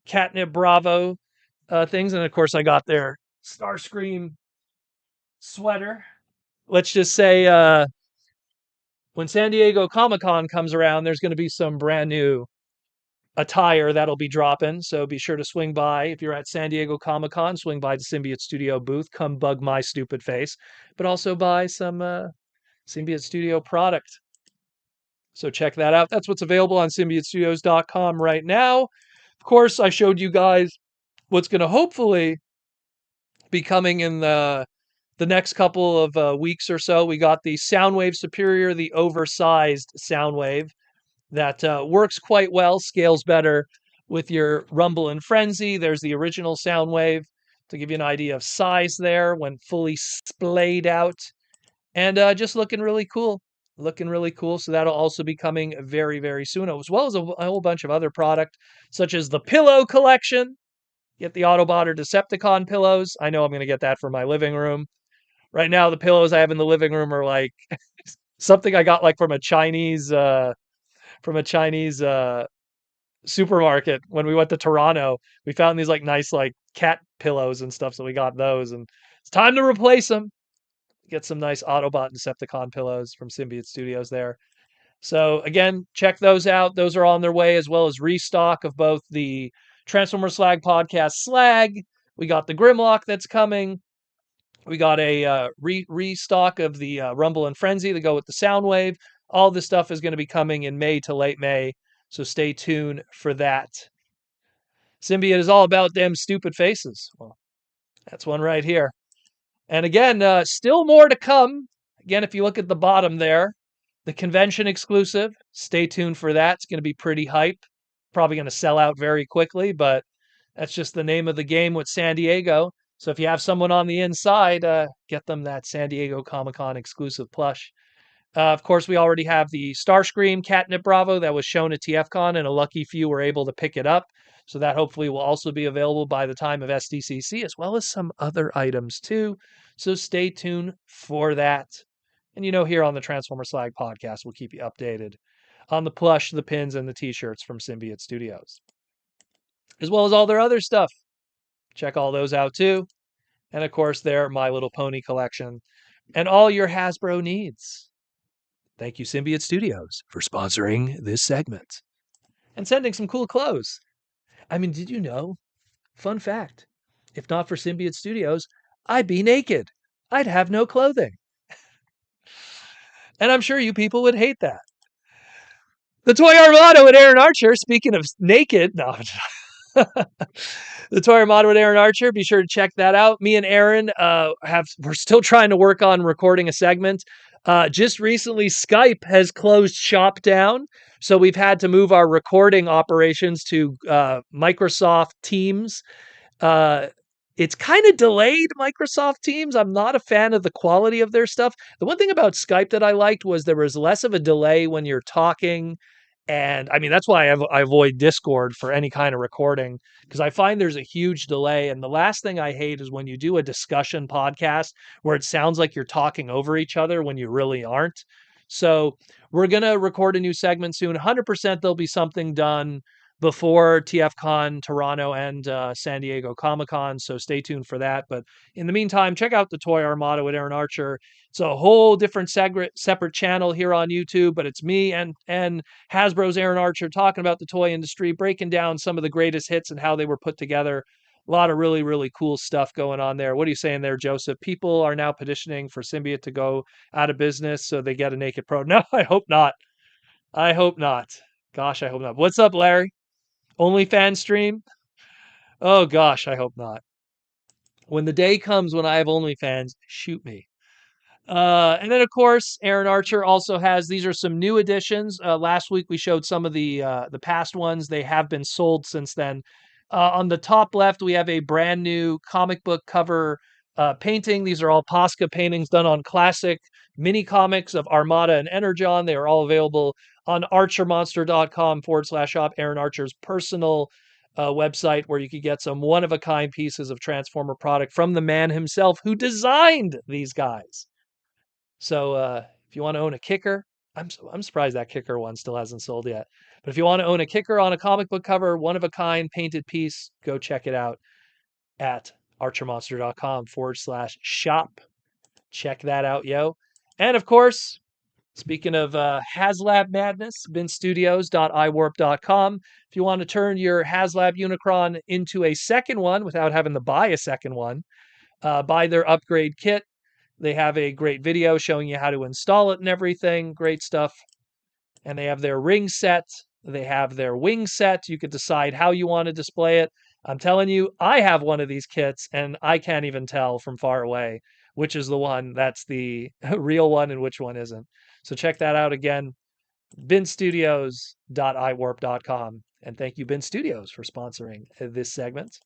Catnip Bravo things. And of course, I got their Starscream sweater. Let's just say when San Diego Comic-Con comes around, there's going to be some brand new attire that'll be dropping. So be sure to swing by. If you're at San Diego Comic-Con, swing by the Symbiote Studio booth. Come bug my stupid face. But also buy some Symbiote Studio product. So check that out. That's what's available on symbiotestudios.com right now. Of course, I showed you guys what's going to hopefully be coming in the next couple of weeks or so. We got the Soundwave Superior, the oversized Soundwave that works quite well, scales better with your Rumble and Frenzy. There's the original Soundwave to give you an idea of size there when fully splayed out. And just looking really cool. Looking really cool. So that'll also be coming very, very soon, as well as a whole bunch of other product, such as the pillow collection. Get the Autobot or Decepticon pillows. I know I'm going to get that for my living room. Right now, the pillows I have in the living room are like something I got like from a Chinese supermarket when we went to Toronto. We found these like nice like cat pillows and stuff, so we got those, and it's time to replace them. Get some nice Autobot and Decepticon pillows from Symbiote Studios there. So again, check those out. Those are on their way, as well as restock of both the Transformer Slag podcast Slag. We got the Grimlock that's coming. We got a restock of the Rumble and Frenzy to go with the Soundwave. All this stuff is going to be coming in May to late May, so stay tuned for that. Symbiote is all about them stupid faces. Well, that's one right here. And again, still more to come. Again, if you look at the bottom there, the convention exclusive, stay tuned for that. It's going to be pretty hype. Probably going to sell out very quickly, but that's just the name of the game with San Diego. So if you have someone on the inside, get them that San Diego Comic-Con exclusive plush. Of course, we already have the Starscream Catnip Bravo that was shown at TFCon, and a lucky few were able to pick it up. So that hopefully will also be available by the time of SDCC, as well as some other items too. So stay tuned for that. And here on the Transformer Slag podcast, we'll keep you updated on the plush, the pins, and the t-shirts from Symbiote Studios, as well as all their other stuff. Check all those out too. And of course, their My Little Pony collection and all your Hasbro needs. Thank you, Symbiote Studios, for sponsoring this segment and sending some cool clothes. I mean, did you know? Fun fact, if not for Symbiote Studios, I'd be naked. I'd have no clothing. And I'm sure you people would hate that. The Toy Armada with Aaron Archer, speaking of naked, no, the Toy Armada with Aaron Archer. Be sure to check that out. Me and Aaron we're still trying to work on recording a segment. Just recently, Skype has closed shop down, so we've had to move our recording operations to Microsoft Teams. Uh, it's kind of delayed Microsoft Teams. I'm not a fan of the quality of their stuff. The one thing about Skype that I liked was there was less of a delay when you're talking. And I mean, that's why I avoid Discord for any kind of recording, because I find there's a huge delay. And the last thing I hate is when you do a discussion podcast where it sounds like you're talking over each other when you really aren't. So we're going to record a new segment soon. 100% there'll be something done before TFCon Toronto and San Diego Comic-Con, so stay tuned for that. But in the meantime, check out the Toy Armada with Aaron Archer. It's a whole different separate channel here on YouTube, but it's me and Hasbro's Aaron Archer talking about the toy industry, breaking down some of the greatest hits and how they were put together. A lot of really, really cool stuff going on there. What are you saying there, Joseph? People are now petitioning for Symbiote to go out of business so they get a Naked Pro. No, I hope not. I hope not. Gosh, I hope not. What's up, Larry? OnlyFans stream? Oh gosh, I hope not. When the day comes when I have OnlyFans, shoot me. And then of course, Aaron Archer also has. These are some new additions. Last week we showed some of the past ones. They have been sold since then. On the top left, we have a brand new comic book cover painting. These are all Posca paintings done on classic mini comics of Armada and Energon. They are all available on archermonster.com/shop. Aaron Archer's personal website, where you could get some one of a kind pieces of Transformer product from the man himself who designed these guys. So if you want to own a kicker, I'm surprised that kicker one still hasn't sold yet. But if you want to own a kicker on a comic book cover, one of a kind painted piece, go check it out at archermonster.com/shop. Check that out, yo. And of course, speaking of HasLab madness, binstudios.iwarp.com. If you want to turn your HasLab Unicron into a second one without having to buy a second one, buy their upgrade kit. They have a great video showing you how to install it and everything. Great stuff. And they have their ring set. They have their wing set. You could decide how you want to display it. I'm telling you, I have one of these kits and I can't even tell from far away which is the one that's the real one and which one isn't. So check that out again, binstudios.iwarp.com. And thank you, Bin Studios, for sponsoring this segment.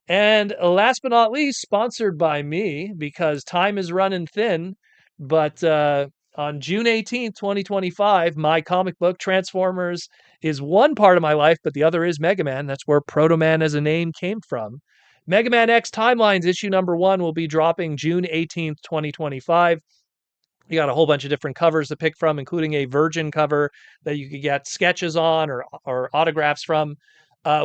And last but not least, sponsored by me, because time is running thin. But on June 18th, 2025, my comic book Transformers is one part of my life, but the other is Mega Man. That's where Proto Man as a name came from. Mega Man X Timelines issue number 1 will be dropping June 18th, 2025. You got a whole bunch of different covers to pick from, including a virgin cover that you could get sketches on or autographs from.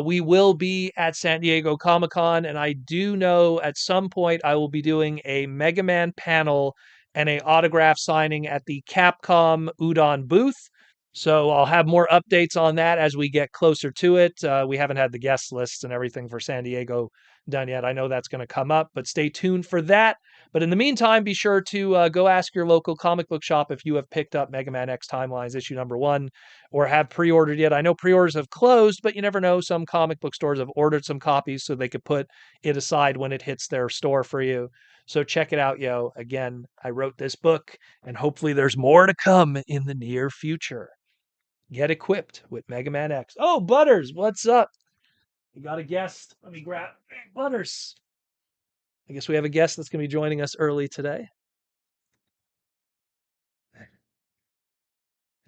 We will be at San Diego Comic-Con, and I do know at some point I will be doing a Mega Man panel and a autograph signing at the Capcom Udon booth. So I'll have more updates on that as we get closer to it. We haven't had the guest lists and everything for San Diego done yet. I know that's going to come up, but stay tuned for that. But in the meantime, be sure to go ask your local comic book shop if you have picked up Mega Man X Timelines issue number 1 or have pre-ordered yet. I know pre-orders have closed, but you never know. Some comic book stores have ordered some copies so they could put it aside when it hits their store for you. So check it out, yo. Again, I wrote this book, and hopefully there's more to come in the near future. Get equipped with Mega Man X. Oh, Butters, what's up? You got a guest? Let me grab Butters. I guess we have a guest that's going to be joining us early today.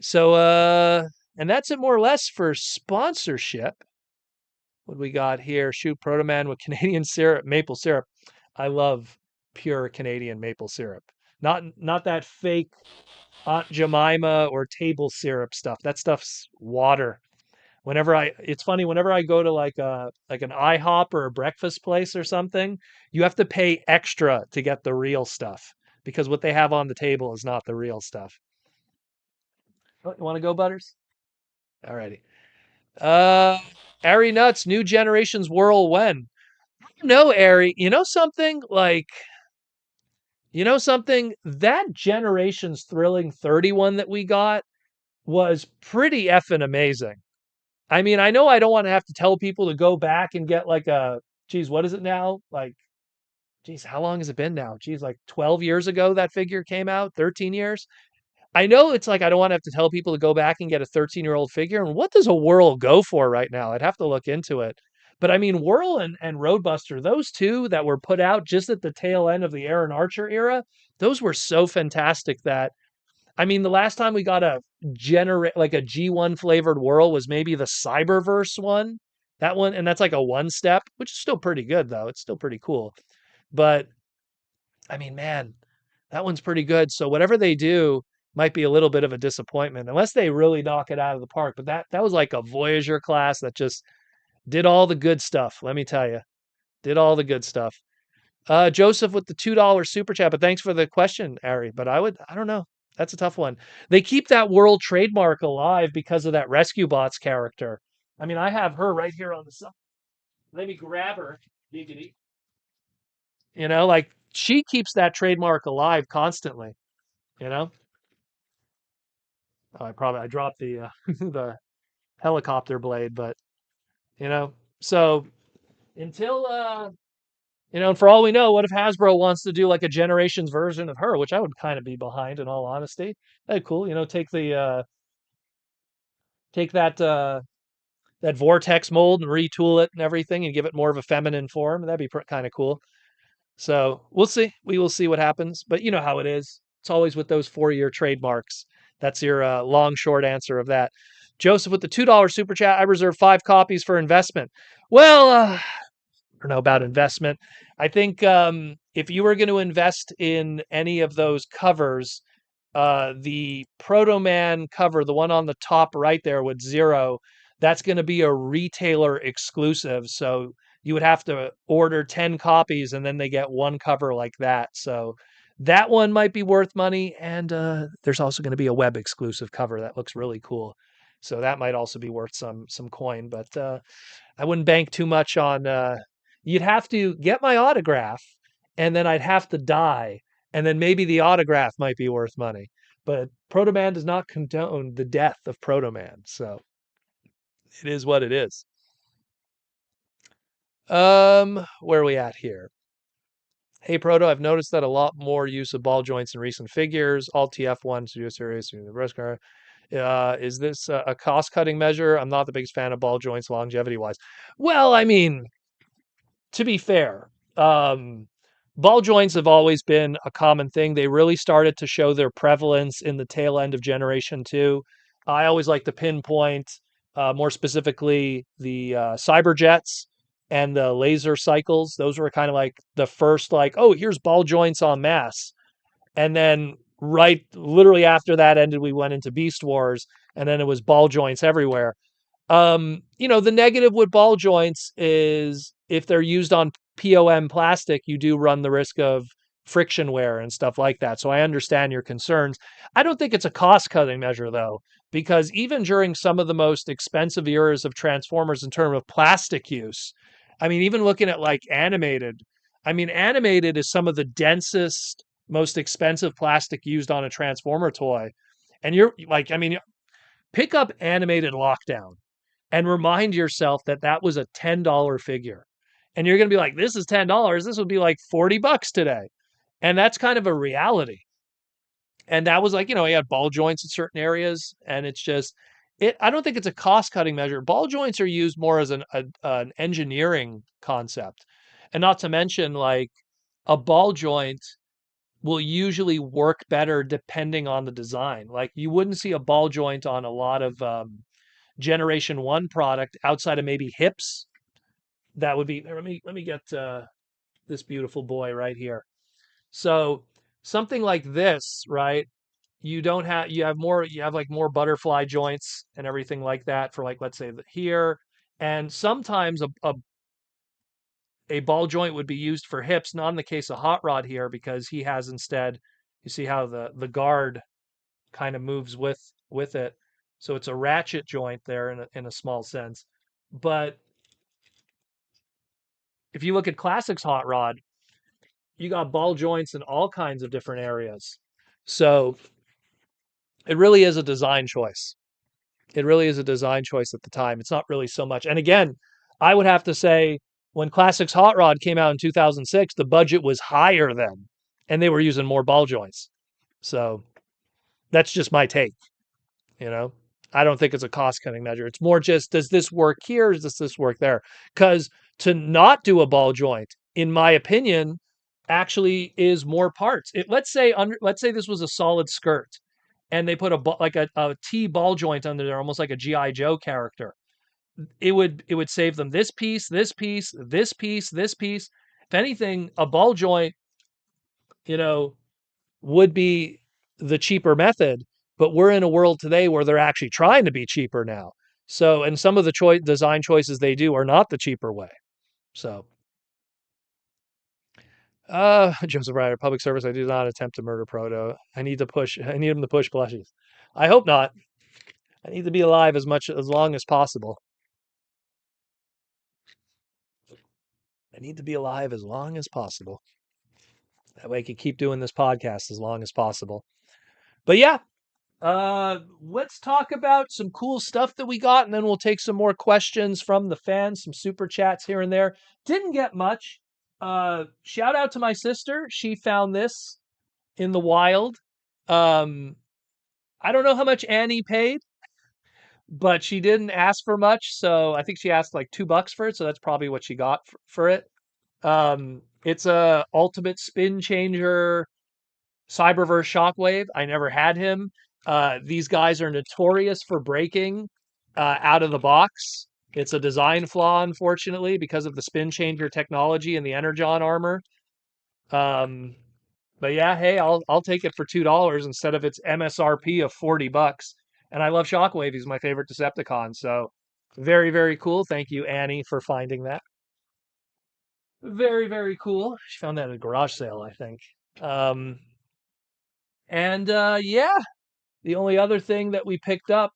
So, and that's it more or less for sponsorship. What do we got here? Shoot, Proto Man with Canadian syrup, maple syrup. I love pure Canadian maple syrup. Not that fake Aunt Jemima or table syrup stuff. That stuff's water. It's funny, whenever I go to like an IHOP or a breakfast place or something, you have to pay extra to get the real stuff because what they have on the table is not the real stuff. Oh, you want to go, Butters? Alrighty. Uh, Ari Nuts, new generations whirl when? No, Ari, you know something? That generation's thrilling 31 that we got was pretty effing amazing. I mean, I know I don't want to have to tell people to go back and get like geez, what is it now? Like, geez, how long has it been now? Geez, like 12 years ago that figure came out, 13 years. I know it's like I don't want to have to tell people to go back and get a 13-year-old figure. And what does a Whirl go for right now? I'd have to look into it. But I mean, Whirl and Roadbuster, those two that were put out just at the tail end of the Aaron Archer era, those were so fantastic that I mean, the last time we got a like a G1 flavored Whirl was maybe the Cyberverse one. That one, and that's like a one step, which is still pretty good though. It's still pretty cool. But I mean, man, that one's pretty good. So whatever they do might be a little bit of a disappointment unless they really knock it out of the park. But that was like a Voyager class that just did all the good stuff. Let me tell you, did all the good stuff. Joseph with the $2 super chat, but thanks for the question, Ari. But I don't know. That's a tough one. They keep that world trademark alive because of that Rescue Bots character. I mean, I have her right here on the side. Let me grab her. Giggity. Like she keeps that trademark alive constantly. You know. Oh, I dropped the the helicopter blade, but you know. So until and for all we know, what if Hasbro wants to do like a generations version of her, which I would kind of be behind in all honesty. That'd be cool. Take that vortex mold and retool it and everything and give it more of a feminine form. That'd be kind of cool. So we'll see. We will see what happens. But you know how it is. It's always with those 4-year trademarks. That's your long, short answer of that. Joseph with the $2 super chat. I reserve 5 copies for investment. Well, don't know about investment. I think if you were going to invest in any of those covers, the Proto Man cover, the one on the top right there with zero, that's going to be a retailer exclusive. So you would have to order 10 copies and then they get one cover like that. So that one might be worth money. And there's also going to be a web exclusive cover that looks really cool. So that might also be worth some coin. But I wouldn't bank too much on. You'd have to get my autograph, and then I'd have to die, and then maybe the autograph might be worth money. But Proto Man does not condone the death of Proto Man, so it is what it is. Where are we at here? Hey Proto, I've noticed that a lot more use of ball joints in recent figures. All TF1 Studio Series, the rest car. Is this a cost cutting measure? I'm not the biggest fan of ball joints longevity wise. Well, I mean, to be fair, ball joints have always been a common thing. They really started to show their prevalence in the tail end of Generation 2. I always like to pinpoint, more specifically, the Cyberjets and the laser cycles. Those were kind of like the first, like, oh, here's ball joints en masse. And then, right, literally after that ended, we went into Beast Wars, and then it was ball joints everywhere. The negative with ball joints is if they're used on POM plastic, you do run the risk of friction wear and stuff like that. So I understand your concerns. I don't think it's a cost cutting measure though, because even during some of the most expensive eras of Transformers in terms of plastic use, I mean, even looking at like animated, I mean, animated is some of the densest, most expensive plastic used on a Transformer toy. And you're like, I mean, pick up animated Lockdown and remind yourself that that was a $10 figure. And you're going to be like, this is $10. This would be like $40 today. And that's kind of a reality. And that was like, he had ball joints in certain areas. And it's just, I don't think it's a cost cutting measure. Ball joints are used more as an engineering concept. And not to mention, like, a ball joint will usually work better depending on the design. Like you wouldn't see a ball joint on a lot of Generation One product outside of maybe hips. That would be. Let me get this beautiful boy right here. So something like this, right? You have like more butterfly joints and everything like that for like let's say here, and sometimes a ball joint would be used for hips, not in the case of Hot Rod here because he has instead. You see how the guard kind of moves with it, so it's a ratchet joint there in a small sense. But if you look at Classics Hot Rod, you got ball joints in all kinds of different areas. So it really is a design choice. It really is a design choice at the time. It's not really so much. And again, I would have to say when Classics Hot Rod came out in 2006, the budget was higher then, and they were using more ball joints. So that's just my take. You know, I don't think it's a cost cutting measure. It's more just does this work here? Does this work there? Because to not do a ball joint, in my opinion, actually is more parts. Let's say this was a solid skirt, and they put a T ball joint under there, almost like a GI Joe character. It would save them this piece, this piece, this piece, this piece. If anything, a ball joint, you know, would be the cheaper method, but we're in a world today where they're actually trying to be cheaper now. So, and some of the design choices they do are not the cheaper way. So, Joseph Ryder, public service. I do not attempt to murder Proto. I need him to push plushies. I hope not. I need to be alive as long as possible. I need to be alive as long as possible. That way I can keep doing this podcast as long as possible. But yeah, let's talk about some cool stuff that we got, and then we'll take some more questions from the fans, some super chats here and there. Didn't get much. Shout out to my sister. She found this in the wild. Um, I don't know how much Annie paid, but she didn't ask for much, so I think she asked like $2 for it, so that's probably what she got for it. It's a ultimate spin changer Cyberverse Shockwave. I never had him. These guys are notorious for breaking out of the box. It's a design flaw, unfortunately, because of the spin changer technology and the Energon armor. Um, but yeah, hey, I'll take it for $2 instead of its MSRP of $40. And I love Shockwave. He's my favorite Decepticon. So very, very cool. Thank you, Annie, for finding that. Very, very cool. She found that at a garage sale, I think. Um, and yeah, the only other thing that we picked up,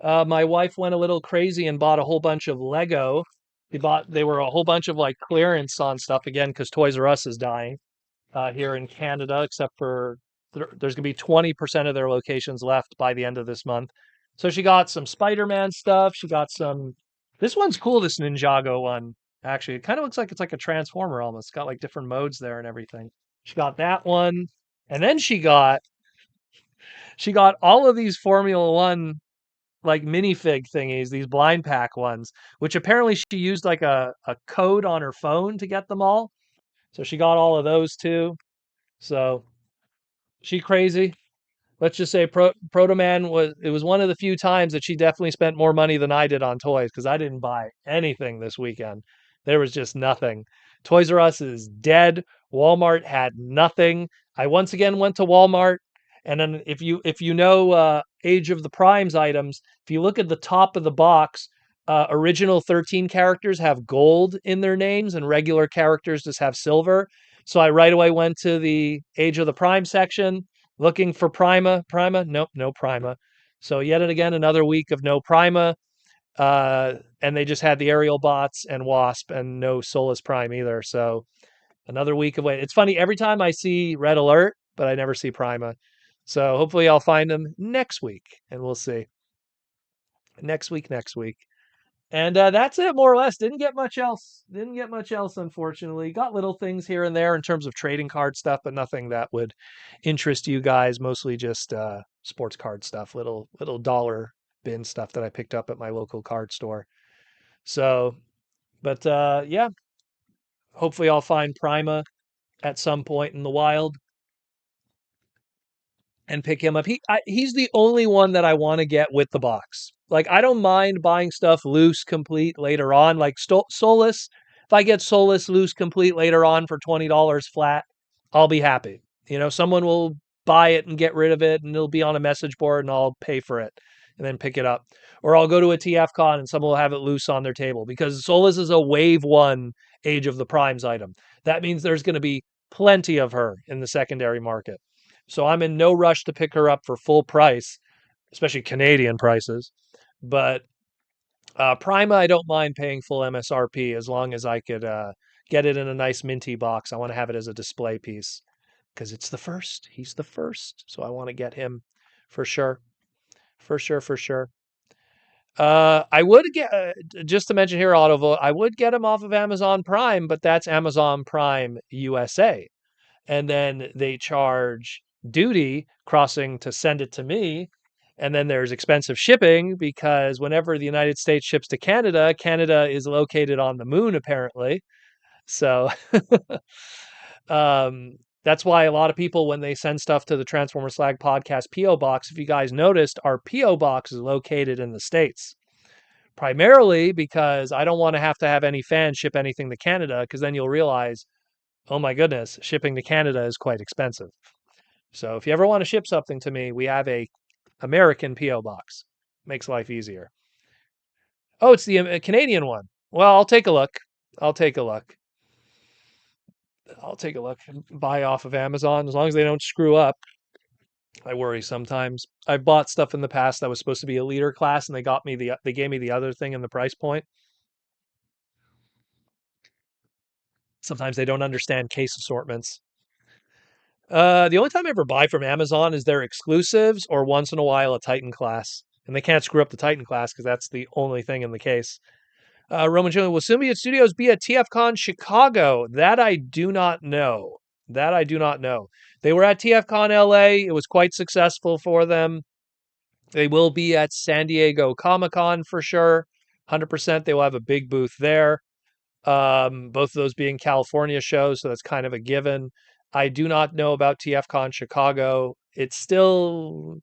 my wife went a little crazy and bought a whole bunch of Lego. They were a whole bunch of like clearance on stuff again because Toys R Us is dying here in Canada, except for there's going to be 20% of their locations left by the end of this month. So she got some Spider-Man stuff. She got some. This one's cool. This Ninjago one actually, it kind of looks like it's like a Transformer almost. It's got like different modes there and everything. She got that one, and then she got all of these Formula One like minifig thingies, these blind pack ones, which apparently she used like a code on her phone to get them all. So she got all of those too. So she crazy. Let's just say Proto Man was one of the few times that she definitely spent more money than I did on toys because I didn't buy anything this weekend. There was just nothing. Toys R Us is dead. Walmart had nothing. I once again went to Walmart, and then if you know Age of the Primes items, if you look at the top of the box, original 13 characters have gold in their names, and regular characters just have silver. So I right away went to the Age of the Prime section looking for Prima. Prima? Nope, no Prima. So yet and again, another week of no Prima. And they just had the aerial bots and Wasp and no Solus Prime either. So another week of wait. It's funny, every time I see Red Alert, but I never see Prima. So hopefully I'll find them next week and we'll see. Next week. And that's it, more or less. Didn't get much else. Didn't get much else, unfortunately. Got little things here and there in terms of trading card stuff, but nothing that would interest you guys. Mostly just sports card stuff, little dollar bin stuff that I picked up at my local card store. So, but yeah, hopefully I'll find Prima at some point in the wild. and pick him up. He's the only one that I want to get with the box. Like I don't mind buying stuff loose complete later on. Like Solus, if I get Solus loose complete later on for $20 flat, I'll be happy. Someone will buy it and get rid of it, and it'll be on a message board, and I'll pay for it and then pick it up. Or I'll go to a TF Con and someone will have it loose on their table because Solus is a wave one Age of the Primes item. That means there's going to be plenty of her in the secondary market. So I'm in no rush to pick her up for full price, especially Canadian prices. But Prima, I don't mind paying full MSRP as long as I could get it in a nice minty box. I want to have it as a display piece because it's the first. He's the first. So I want to get him for sure. For sure, for sure. I would get, just to mention here, Autovote, I would get him off of Amazon Prime, but that's Amazon Prime USA. And then they charge duty crossing to send it to me. And then there's expensive shipping because whenever the United States ships to Canada, Canada is located on the moon, apparently. So that's why a lot of people, when they send stuff to the Transformer Slag podcast P.O. box, if you guys noticed, our P.O. box is located in the States. Primarily because I don't want to have any fans ship anything to Canada because then you'll realize, oh my goodness, shipping to Canada is quite expensive. So if you ever want to ship something to me, we have a American PO box. Makes life easier. Oh, it's the Canadian one. Well, I'll take a look. I'll take a look. I'll take a look. Buy off of Amazon as long as they don't screw up. I worry sometimes. I've bought stuff in the past that was supposed to be a leader class, and they gave me the other thing in the price point. Sometimes they don't understand case assortments. The only time I ever buy from Amazon is their exclusives or once in a while a Titan class. And they can't screw up the Titan class because that's the only thing in the case. Roman Jr. Will soon be at Studios be at TFCon Chicago? That I do not know. That I do not know. They were at TFCon LA. It was quite successful for them. They will be at San Diego Comic Con for sure. 100%. They will have a big booth there. Both of those being California shows, so that's kind of a given. I do not know about TFCon Chicago. It's still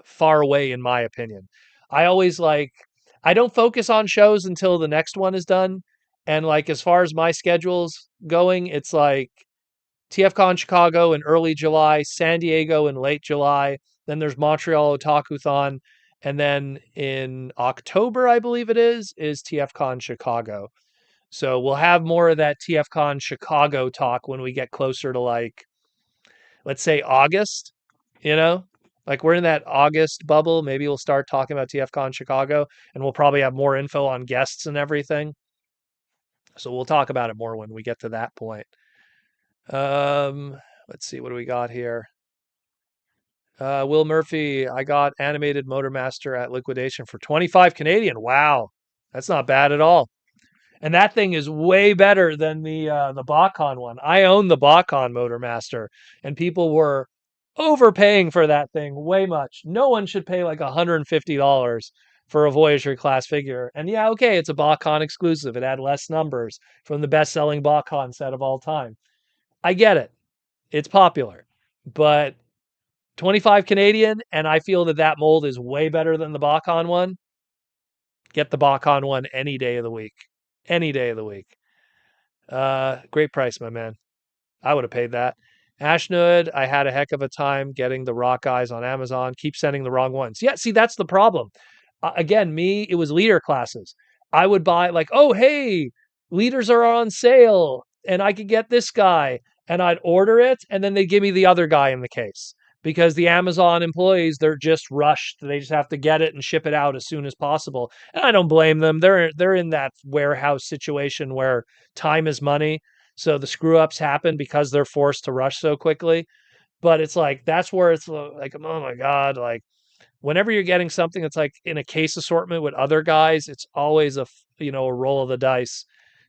far away, in my opinion. I always I don't focus on shows until the next one is done. And as far as my schedule's going, it's like TFCon Chicago in early July, San Diego in late July. Then there's Montreal Otakuthon. And then in October, I believe it is TFCon Chicago. So we'll have more of that TFCon Chicago talk when we get closer to let's say August, you know? Like we're in that August bubble. Maybe we'll start talking about TFCon Chicago and we'll probably have more info on guests and everything. So we'll talk about it more when we get to that point. Let's see, what do we got here? Will Murphy, I got animated Motormaster at liquidation for 25 Canadian. Wow. That's not bad at all. And that thing is way better than the Bakon one. I own the Bakon Motormaster, and people were overpaying for that thing way much. No one should pay like $150 for a Voyager class figure. And yeah, okay, it's a Bakon exclusive. It had less numbers from the best-selling Bakon set of all time. I get it. It's popular. But 25 Canadian, and I feel that mold is way better than the Bakon one. Get the Bakon one any day of the week. Any day of the week. Great price, my man. I would have paid that. Ashnood, I had a heck of a time getting the Rock Eyes on Amazon. Keep sending the wrong ones. Yeah, see, that's the problem. Again, it was leader classes. I would buy oh, hey, leaders are on sale and I could get this guy. And I'd order it and then they'd give me the other guy in the case. Because the Amazon employees, they're just rushed. They just have to get it and ship it out as soon as possible. And I don't blame them. They're in that warehouse situation where time is money. So the screw ups happen because they're forced to rush so quickly. But it's that's where it's like, oh my God, whenever you're getting something that's in a case assortment with other guys, it's always a roll of the dice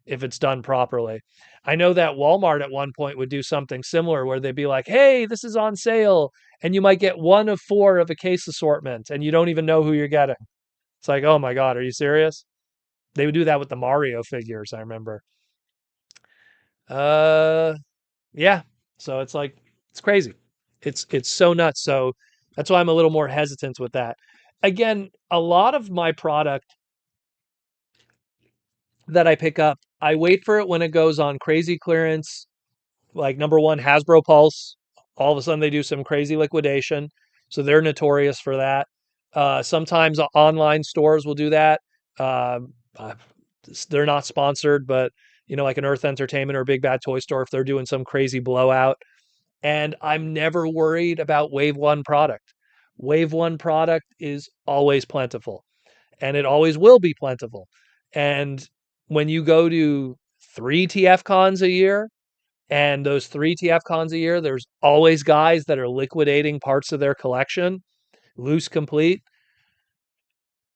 if it's done properly. I know that Walmart at one point would do something similar where they'd be like, "Hey, this is on sale," and you might get one of four of a case assortment, and you don't even know who you're getting. It's like, oh my God, are you serious? They would do that with the Mario figures, I remember. Uh, yeah. So it's crazy. It's so nuts. So that's why I'm a little more hesitant with that. Again, a lot of my product that I pick up, I wait for it when it goes on crazy clearance, like number one, Hasbro Pulse. All of a sudden, they do some crazy liquidation, so they're notorious for that. Sometimes online stores will do that. Uh, uh, they're not sponsored, but like an Earth Entertainment or Big Bad Toy Store, if they're doing some crazy blowout, and I'm never worried about Wave One product. Wave One product is always plentiful, and it always will be plentiful. And when you go to three TF cons a year, and those three TF cons a year, there's always guys that are liquidating parts of their collection, loose complete.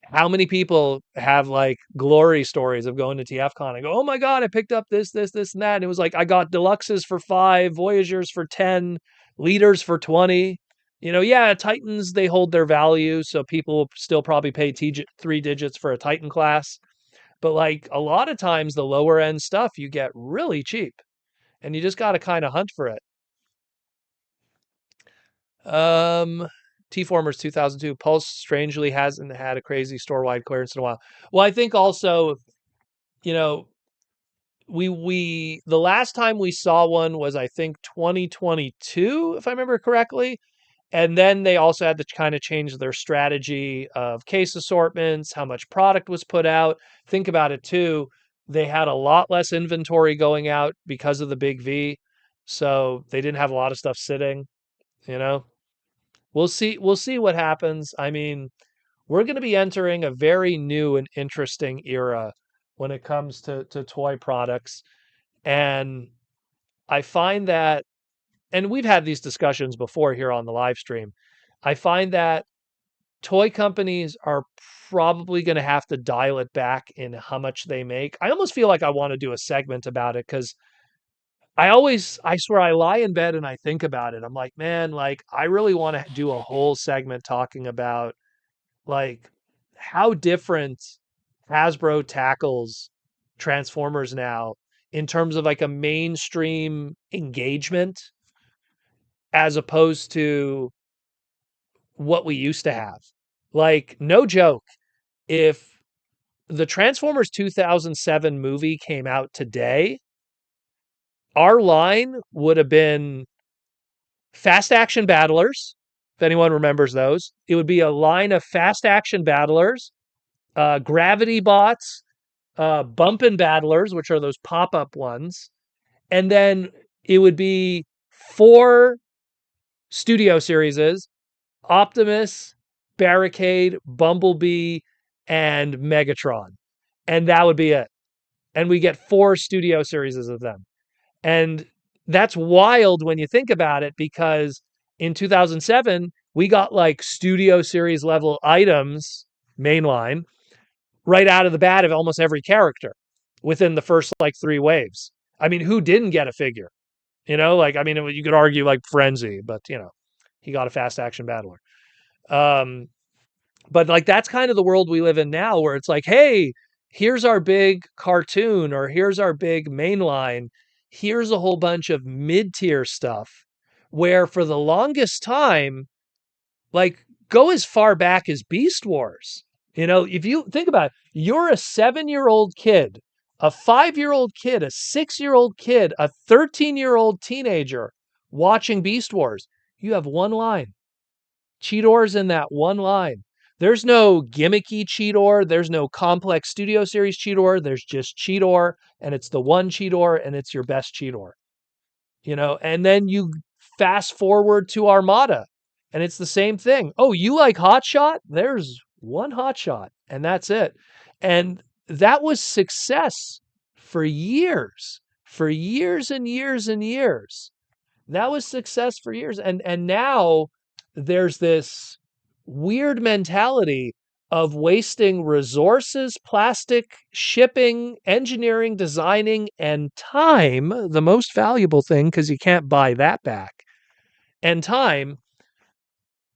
How many people have like glory stories of going to TF Con and go, oh my God, I picked up this, and that. And it was like, I got deluxes for 5, Voyagers for 10, leaders for 20. Yeah, Titans, they hold their value. So people will still probably pay 3 digits for a Titan class. But like a lot of times, the lower end stuff you get really cheap, and you just got to kind of hunt for it. Um, T-Formers 2002. Pulse strangely hasn't had a crazy store-wide clearance in a while. Well, I think also, you know, we the last time we saw one was I think 2022, if I remember correctly. And then they also had to kind of change their strategy of case assortments, how much product was put out. Think about it too. They had a lot less inventory going out because of the big V. So they didn't have a lot of stuff sitting, you know. We'll see what happens. I mean, we're going to be entering a very new and interesting era when it comes to toy products. And I find that, and we've had these discussions before here on the live stream. I find that toy companies are probably going to have to dial it back in how much they make. I almost feel like I want to do a segment about it because I swear I lie in bed and I think about it. I'm like, man, like I really want to do a whole segment talking about like how different Hasbro tackles Transformers now in terms of like a mainstream engagement as opposed to what we used to have. Like, no joke, if the Transformers 2007 movie came out today, our line would have been Fast Action Battlers. If anyone remembers those, it would be a line of Fast Action Battlers, Gravity Bots, Bumpin' Battlers, which are those pop up ones. And then it would be 4 studio series: Optimus, Barricade, Bumblebee, and Megatron. And that would be it. And we get 4 studio series of them. And that's wild when you think about it, because in 2007, we got like studio series level items, mainline, right out of the bat of almost every character within the first like 3 waves. I mean, who didn't get a figure? Like, I mean, you could argue like Frenzy, but, he got a Fast Action Battler. Um, but like that's kind of the world we live in now, where it's like, hey, here's our big cartoon, or here's our big mainline. Here's a whole bunch of mid-tier stuff, where for the longest time, like, go as far back as Beast Wars. If you think about it, you're a 7-year-old kid, a 5-year-old kid, a 6-year-old kid, a 13-year-old teenager watching Beast Wars. You have one line. Cheetor's in that one line. There's no gimmicky Cheetor. There's no complex studio series Cheetor. There's just Cheetor, and it's the one Cheetor, and it's your best Cheetor. And then you fast forward to Armada, and it's the same thing. Oh, you like Hot Shot? There's one Hot Shot, and that's it. And that was success for years and years and years. That was success for years. And now there's this weird mentality of wasting resources, plastic, shipping, engineering, designing, and time, the most valuable thing because you can't buy that back, and time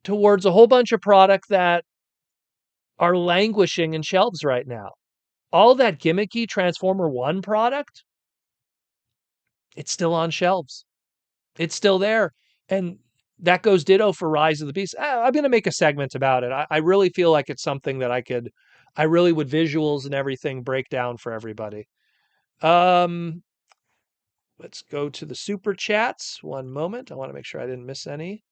towards a whole bunch of product that are languishing in shelves right now. All that gimmicky Transformer 1 product, it's still on shelves. It's still there. And that goes ditto for Rise of the Beast. I'm going to make a segment about it. I really feel like it's something that I really would visuals and everything break down for everybody. Um, let's go to the super chats. One moment. I want to make sure I didn't miss any.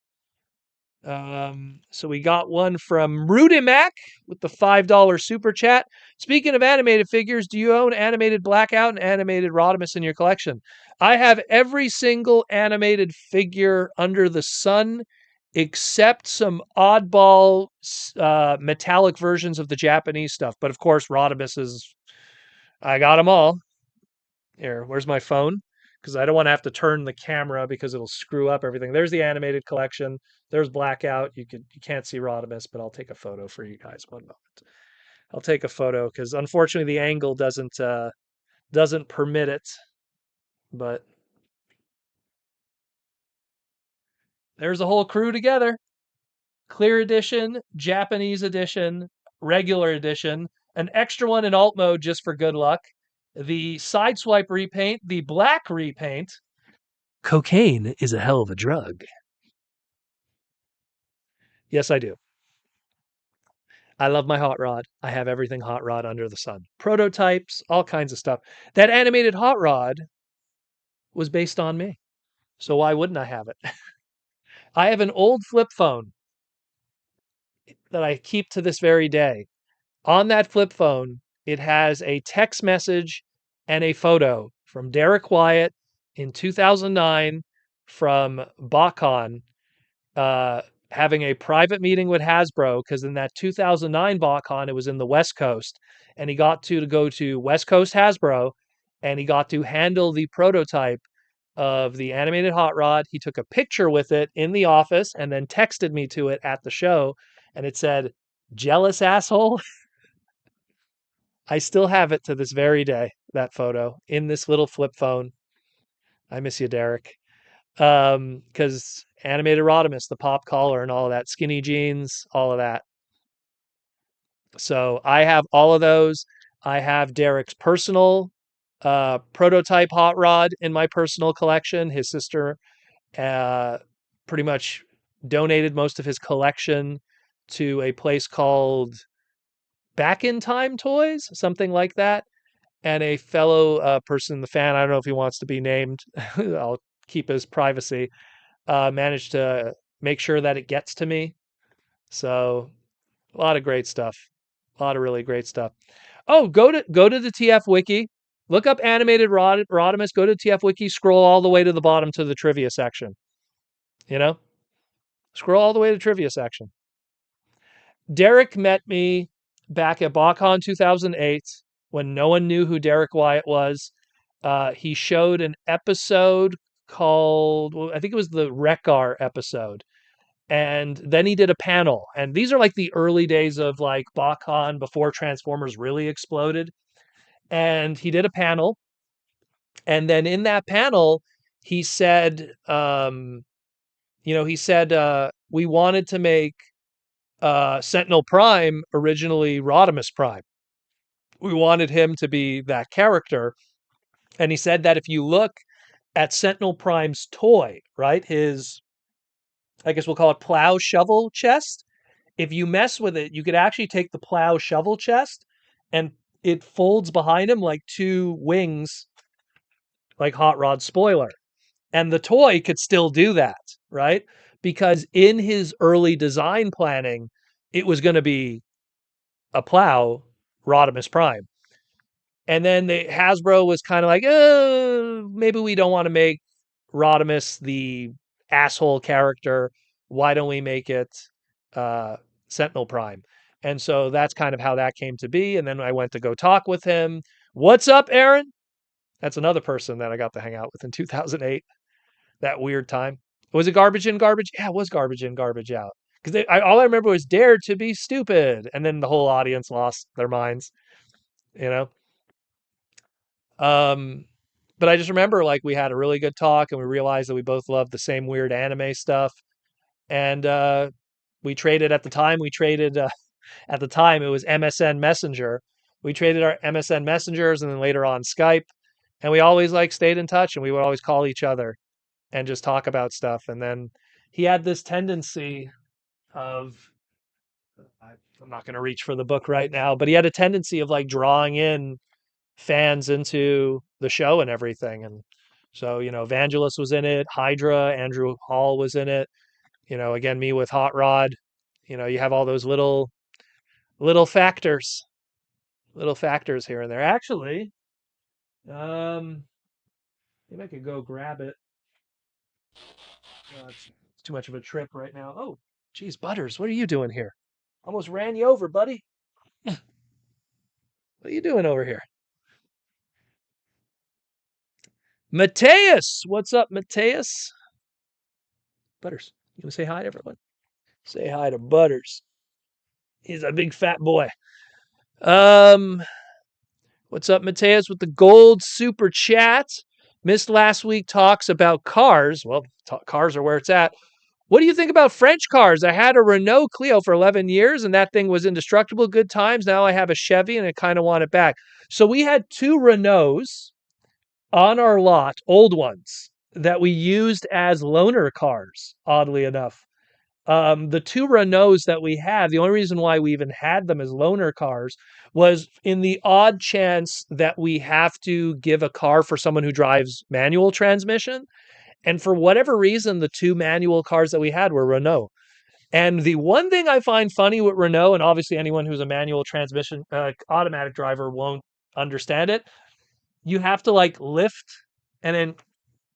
So we got one from Rudimac with the $5 super chat. Speaking of animated figures, do you own animated Blackout and animated Rodimus in your collection? I have every single animated figure under the sun, except some oddball metallic versions of the Japanese stuff. But of course, Rodimus is, I got them all. Here, where's my phone? Because I don't want to have to turn the camera because it'll screw up everything. There's the animated collection. There's Blackout. You can't see Rodimus, but I'll take a photo for you guys. One moment. I'll take a photo because unfortunately the angle doesn't permit it. But there's a whole crew together. Clear edition, Japanese edition, regular edition, an extra one in alt mode just for good luck. The sideswipe repaint, the black repaint. Cocaine is a hell of a drug. Yes, I do. I love my hot rod. I have everything hot rod under the sun. Prototypes, all kinds of stuff. That animated hot rod was based on me. So why wouldn't I have it? I have an old flip phone that I keep to this very day. On that flip phone, it has a text message and a photo from Derek Wyatt in 2009 from BotCon uh, having a private meeting with Hasbro because in that 2009 BotCon, it was in the West Coast, and he got to go to West Coast Hasbro, and he got to handle the prototype of the animated hot rod. He took a picture with it in the office and then texted me to it at the show, and it said, "Jealous asshole." I still have it to this very day, that photo in this little flip phone. I miss you, Derek. Because animated Rodimus, the pop collar and all of that, skinny jeans, all of that. So I have all of those. I have Derek's personal prototype hot rod in my personal collection. His sister uh, pretty much donated most of his collection to a place called Back in Time Toys, something like that. And a fellow person in the fan, I don't know if he wants to be named, I'll keep his privacy, managed to make sure that it gets to me. So a lot of great stuff. A lot of really great stuff. Oh, go to the TF wiki, look up animated Rodimus, go to TF wiki, scroll all the way to the bottom to the trivia section. You know, scroll all the way to trivia section. Derek met me back at BotCon 2008 when no one knew who Derek Wyatt was. He showed an episode called, well, I think it was the Rekar episode. And then he did a panel. And these are like the early days of like BotCon before Transformers really exploded. And he did a panel. And then in that panel, he said, we wanted to make Sentinel Prime originally Rodimus Prime. We wanted him to be that character. And he said that if you look at Sentinel Prime's toy, right, his, I guess we'll call it plow shovel chest, if you mess with it, you could actually take the plow shovel chest and it folds behind him like two wings, like Hot Rod spoiler. And the toy could still do that, right? Because in his early design planning, it was going to be a plow Rodimus Prime. And then Hasbro was kind of like, maybe we don't want to make Rodimus the asshole character. Why don't we make it Sentinel Prime? And so that's kind of how that came to be. And then I went to go talk with him. What's up, Aaron? That's another person that I got to hang out with in 2008. That weird time. Was it garbage in, garbage? Yeah, it was garbage in, garbage out. Because all I remember was dare to be stupid. And then the whole audience lost their minds, you know? Um, but I just remember like we had a really good talk and we realized that we both loved the same weird anime stuff. And we traded at the time, at the time it was MSN Messenger. We traded our MSN messengers and then later on Skype. And we always like stayed in touch and we would always call each other and just talk about stuff. And then he had this tendency of I'm not going to reach for the book right now, but he had a tendency of like drawing in fans into the show and everything. And so, Evangelist was in it, Hydra, Andrew Hall was in it, again, me with Hot Rod. You have all those little factors, little factors here and there. Actually, um, maybe I could go grab it. It's too much of a trip right now. Oh, geez, Butters, what are you doing here? Almost ran you over, buddy. What are you doing over here? Mateus, what's up, Mateus? Butters, you want to say hi to everyone? Say hi to Butters. He's a big fat boy. Um, what's up, Mateus, with the gold super chat? Missed last week talks about cars. Well, cars are where it's at. What do you think about French cars? I had a Renault Clio for 11 years and that thing was indestructible. Good times. Now I have a Chevy and I kind of want it back. So we had two Renaults on our lot, old ones, that we used as loaner cars, oddly enough. The two Renaults that we had, the only reason why we even had them as loaner cars was in the odd chance that we have to give a car for someone who drives manual transmission. And for whatever reason, the two manual cars that we had were Renault. And the one thing I find funny with Renault, and obviously anyone who's a manual transmission, automatic driver won't understand it, you have to like lift and then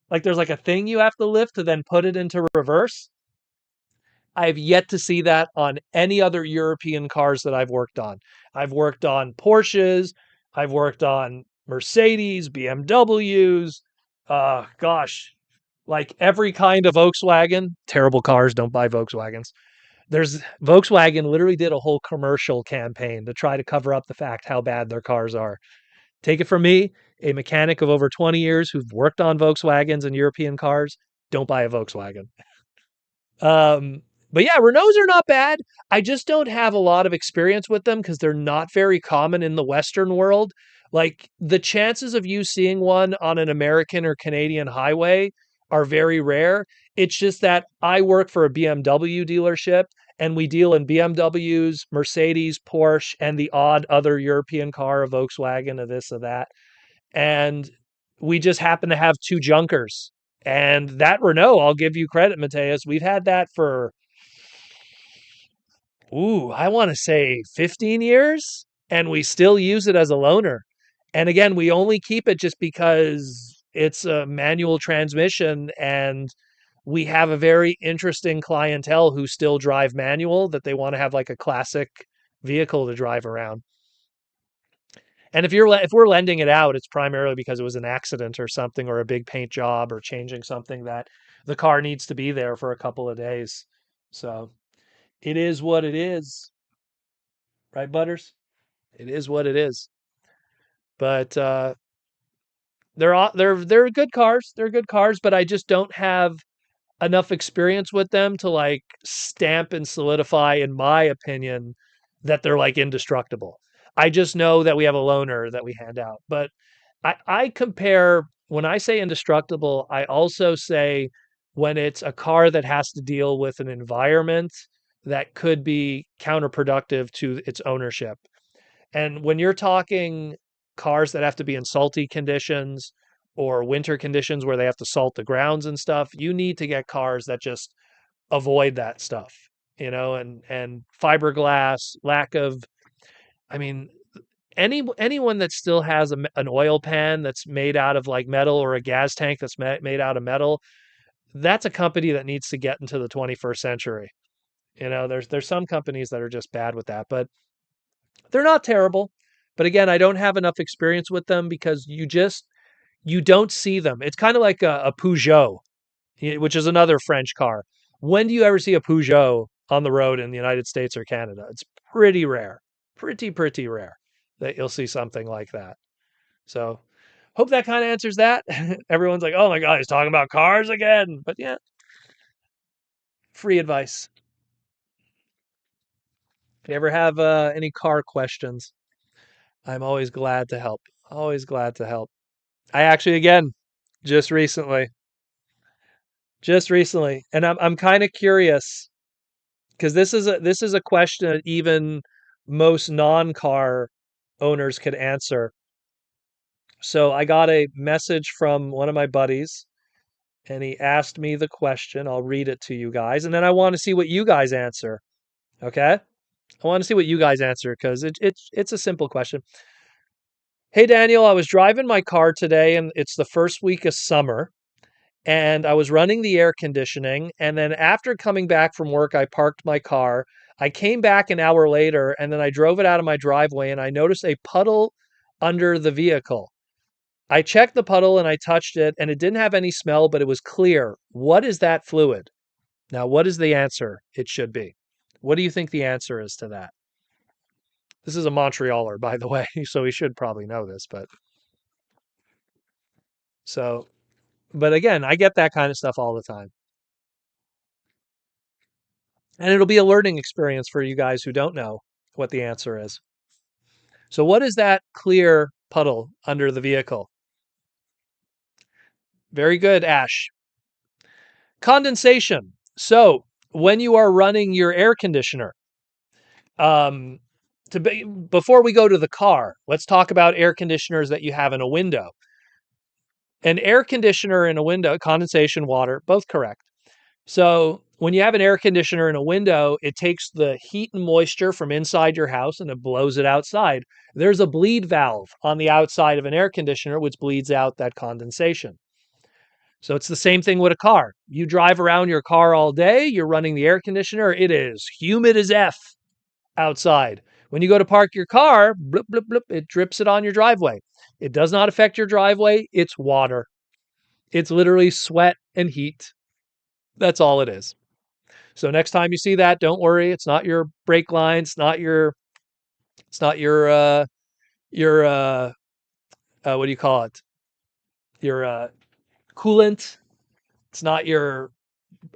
like there's like a thing you have to lift to then put it into reverse. I have yet to see that on any other European cars that I've worked on. I've worked on Porsches, I've worked on Mercedes, BMWs, gosh, like every kind of Volkswagen. Terrible cars, don't buy Volkswagens. There's Volkswagen literally did a whole commercial campaign to try to cover up the fact how bad their cars are. Take it from me, a mechanic of over 20 years who've worked on Volkswagens and European cars, don't buy a Volkswagen. Um, but yeah, Renaults are not bad. I just don't have a lot of experience with them because they're not very common in the Western world. Like the chances of you seeing one on an American or Canadian highway are very rare. It's just that I work for a BMW dealership and we deal in BMWs, Mercedes, Porsche, and the odd other European car, a Volkswagen, a this, or that. And we just happen to have two junkers. And that Renault, I'll give you credit, Mateus. We've had that for, I want to say 15 years, and we still use it as a loaner. And again, we only keep it just because it's a manual transmission and we have a very interesting clientele who still drive manual that they want to have like a classic vehicle to drive around. And if we're lending it out, it's primarily because it was an accident or something, or a big paint job, or changing something that the car needs to be there for a couple of days. So it is what it is, right, Butters? It is what it is. But they're good cars. They're good cars, but I just don't have enough experience with them to like stamp and solidify, in my opinion, that they're like indestructible. I just know that we have a loaner that we hand out. But I compare when I say indestructible, I also say when it's a car that has to deal with an environment that could be counterproductive to its ownership. And when you're talking cars that have to be in salty conditions or winter conditions where they have to salt the grounds and stuff, you need to get cars that just avoid that stuff, and fiberglass, lack of, I mean, anyone that still has an oil pan that's made out of like metal or a gas tank that's made out of metal, that's a company that needs to get into the 21st century. There's some companies that are just bad with that, but they're not terrible. But again, I don't have enough experience with them because you don't see them. It's kind of like a Peugeot, which is another French car. When do you ever see a Peugeot on the road in the United States or Canada? It's pretty rare, pretty rare that you'll see something like that. So, hope that kind of answers that. Everyone's like, "Oh my God, he's talking about cars again." But yeah, free advice. If you ever have any car questions, I'm always glad to help. Always glad to help. I actually, again, just recently, just recently, and I'm kind of curious because this is a question that even most non-car owners could answer. So I got a message from one of my buddies, and he asked me the question. I'll read it to you guys, and then I want to see what you guys answer. Okay? I want to see what you guys answer because it's a simple question. Hey Daniel, I was driving my car today, and it's the first week of summer, and I was running the air conditioning. And then after coming back from work, I parked my car. I came back an hour later, and then I drove it out of my driveway, and I noticed a puddle under the vehicle. I checked the puddle and I touched it, and it didn't have any smell, but it was clear. What is that fluid? Now, what is the answer it should be? What do you think the answer is to that? This is a Montrealer, by the way, so he should probably know this, so, but again, I get that kind of stuff all the time. And it'll be a learning experience for you guys who don't know what the answer is. So, what is that clear puddle under the vehicle? Very good, Ash. Condensation. So, when you are running your air conditioner, um, before we go to the car, let's talk about air conditioners that you have in a window. An air conditioner in a window, condensation, water, both correct. So when you have an air conditioner in a window, it takes the heat and moisture from inside your house and it blows it outside. There's a bleed valve on the outside of an air conditioner, which bleeds out that condensation. So it's the same thing with a car. You drive around your car all day, you're running the air conditioner, it is humid as F outside. When you go to park your car, blip, blip, blip, it drips it on your driveway. It does not affect your driveway, it's water. It's literally sweat and heat. That's all it is. So next time you see that, don't worry. It's not your brake lines. It's not your what do you call it? Your coolant. It's not your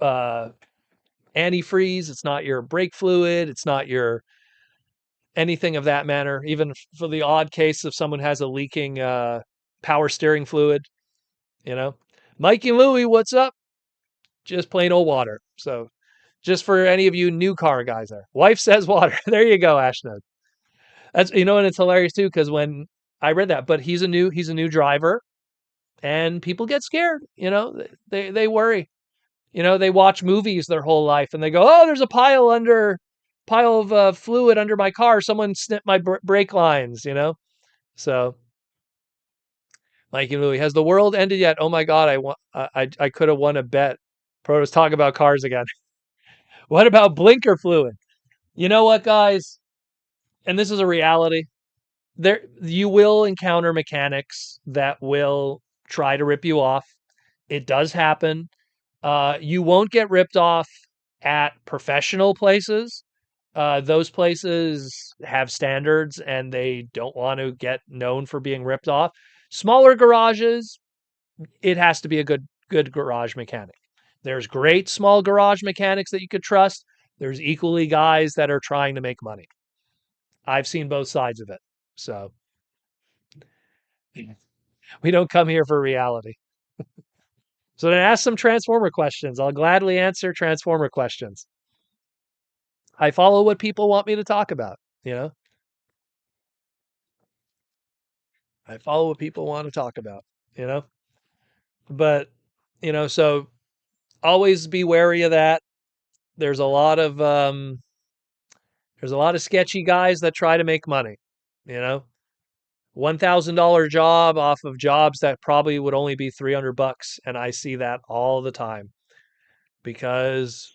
uh, antifreeze. It's not your brake fluid. It's not your anything of that manner. Even for the odd case if someone has a leaking power steering fluid, you know. Mikey and Louie, what's up? Just plain old water. So just for any of you new car guys there. Wife says water. There you go, Ashnod. That's and it's hilarious too, because when I read that, but he's a new driver and people get scared, they worry. They watch movies their whole life and they go, "Oh, there's a pile of fluid under my car. Someone snipped my brake lines." So, Mikey Louie, has the world ended yet? Oh my God, I could have won a bet. Protos talk about cars again. What about blinker fluid? You know what, guys? And this is a reality. There, you will encounter mechanics that will try to rip you off. It does happen. You won't get ripped off at professional places. Those places have standards and they don't want to get known for being ripped off. Smaller garages, it has to be a good garage mechanic. There's great small garage mechanics that you could trust. There's equally guys that are trying to make money. I've seen both sides of it. So we don't come here for reality. So then ask some Transformer questions. I'll gladly answer Transformer questions. I follow what people want me to talk about, you know? I follow what people want to talk about, you know? But, so always be wary of that. There's a lot of sketchy guys that try to make money, you know? $1,000 job off of jobs that probably would only be $300, and I see that all the time because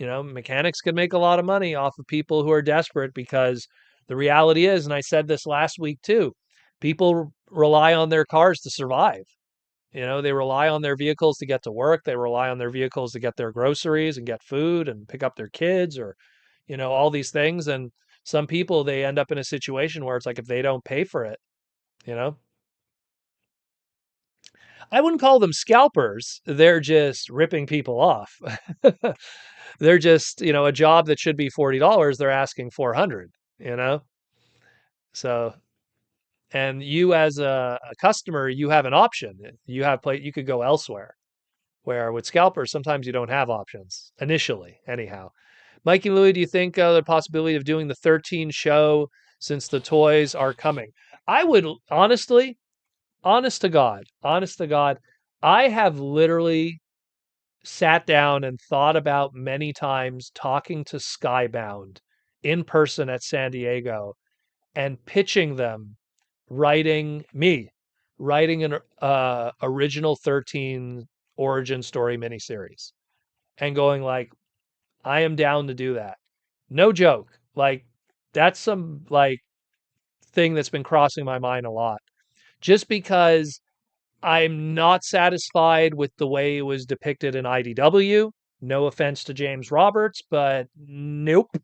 mechanics can make a lot of money off of people who are desperate because the reality is, and I said this last week too, people rely on their cars to survive. They rely on their vehicles to get to work. They rely on their vehicles to get their groceries and get food and pick up their kids or, all these things. And some people, they end up in a situation where it's like if they don't pay for it, you know, I wouldn't call them scalpers. They're just ripping people off. They're just, a job that should be $40, they're asking 400, you know? So, and you as a customer, you have an option. You could go elsewhere. Where with scalpers, sometimes you don't have options initially, anyhow. Mikey Louie, do you think the possibility of doing the 13 show since the toys are coming? I would honestly, honest to God, I have literally sat down and thought about many times talking to Skybound in person at San Diego and pitching them writing me, writing an original 13 origin story miniseries and going like, I am down to do that. No joke. Like that's some like thing that's been crossing my mind a lot. Just because I'm not satisfied with the way it was depicted in IDW. No offense to James Roberts, but nope.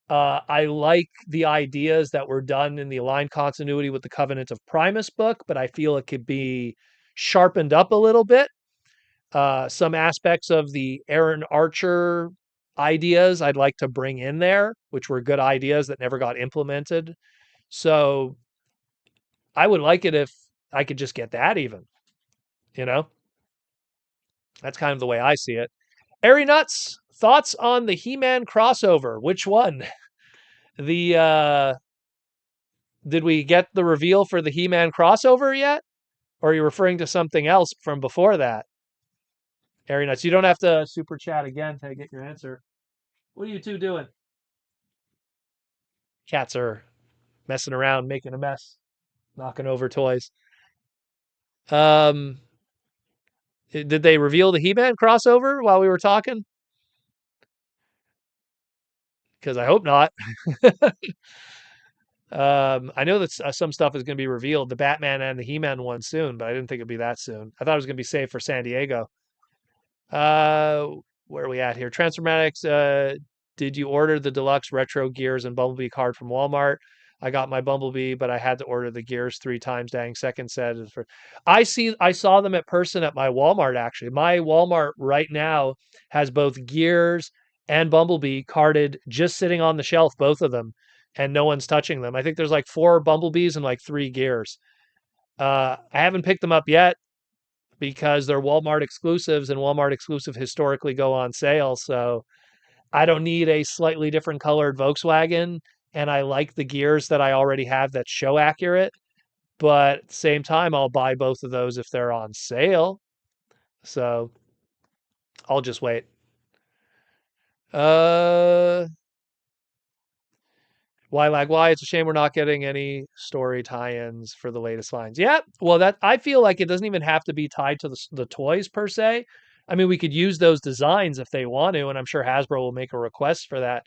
I like the ideas that were done in the aligned continuity with the Covenant of Primus book, but I feel it could be sharpened up a little bit. Some aspects of the Aaron Archer ideas I'd like to bring in there, which were good ideas that never got implemented. So I would like it if I could just get that even, you know? That's kind of the way I see it. Airy Nuts, thoughts on the He-Man crossover? Which one? The did we get the reveal for the He-Man crossover yet? Or are you referring to something else from before that? Airy Nuts, you don't have to super chat again to get your answer. What are you two doing? Cats are messing around, making a mess, knocking over toys. Um, did they reveal the He-Man crossover while we were talking? Because I hope not. I know that some stuff is going to be revealed, the Batman and the He-Man one soon, but I didn't think it'd be that soon. I thought it was going to be saved for San Diego. Uh, where are we at here? Transformatics. Did you order the deluxe retro gears and Bumblebee card from Walmart? I got my Bumblebee, but I had to order the gears 3 times. Dang, second set is for. I saw them at person at my Walmart. Actually, my Walmart right now has both gears and Bumblebee carded, just sitting on the shelf, both of them, and no one's touching them. I think there's like 4 Bumblebees and like 3 gears. I haven't picked them up yet because they're Walmart exclusives, and Walmart exclusive historically go on sale. So I don't need a slightly different colored Volkswagen, and I like the gears that I already have that show accurate. But at the same time, I'll buy both of those if they're on sale. So I'll just wait. Uh, why lag? Why? It's a shame we're not getting any story tie-ins for the latest finds. Yeah, well, that I feel like it doesn't even have to be tied to the toys per se. I mean, we could use those designs if they want to, and I'm sure Hasbro will make a request for that.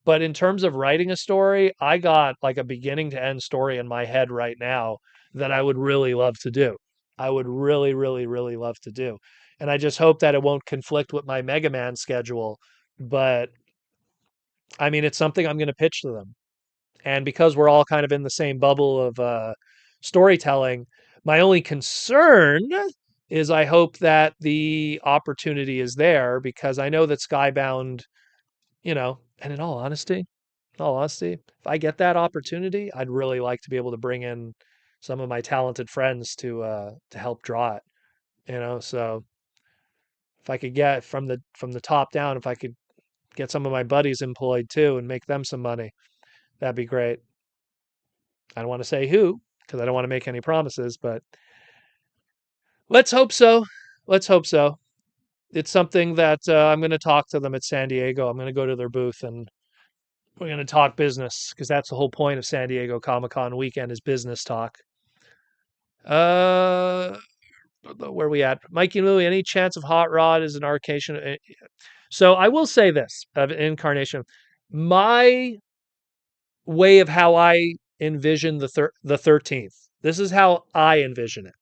But in terms of writing a story, I got like a beginning to end story in my head right now that I would really love to do. I would really, really, really love to do. And I just hope that it won't conflict with my Mega Man schedule. But I mean, it's something I'm going to pitch to them. And because we're all kind of in the same bubble of storytelling, my only concern is I hope that the opportunity is there because I know that Skybound, and in all honesty, if I get that opportunity, I'd really like to be able to bring in some of my talented friends to help draw it. So if I could get from the top down, if I could get some of my buddies employed too and make them some money, that'd be great. I don't want to say who because I don't want to make any promises, but let's hope so. Let's hope so. It's something that I'm going to talk to them at San Diego. I'm going to go to their booth and we're going to talk business because that's the whole point of San Diego Comic Con weekend is business talk. Uh, where are we at? Mikey Louie, any chance of Hot Rod as an arcation? So I will say this of incarnation. My way of how I envision the 13th. This is how I envision it.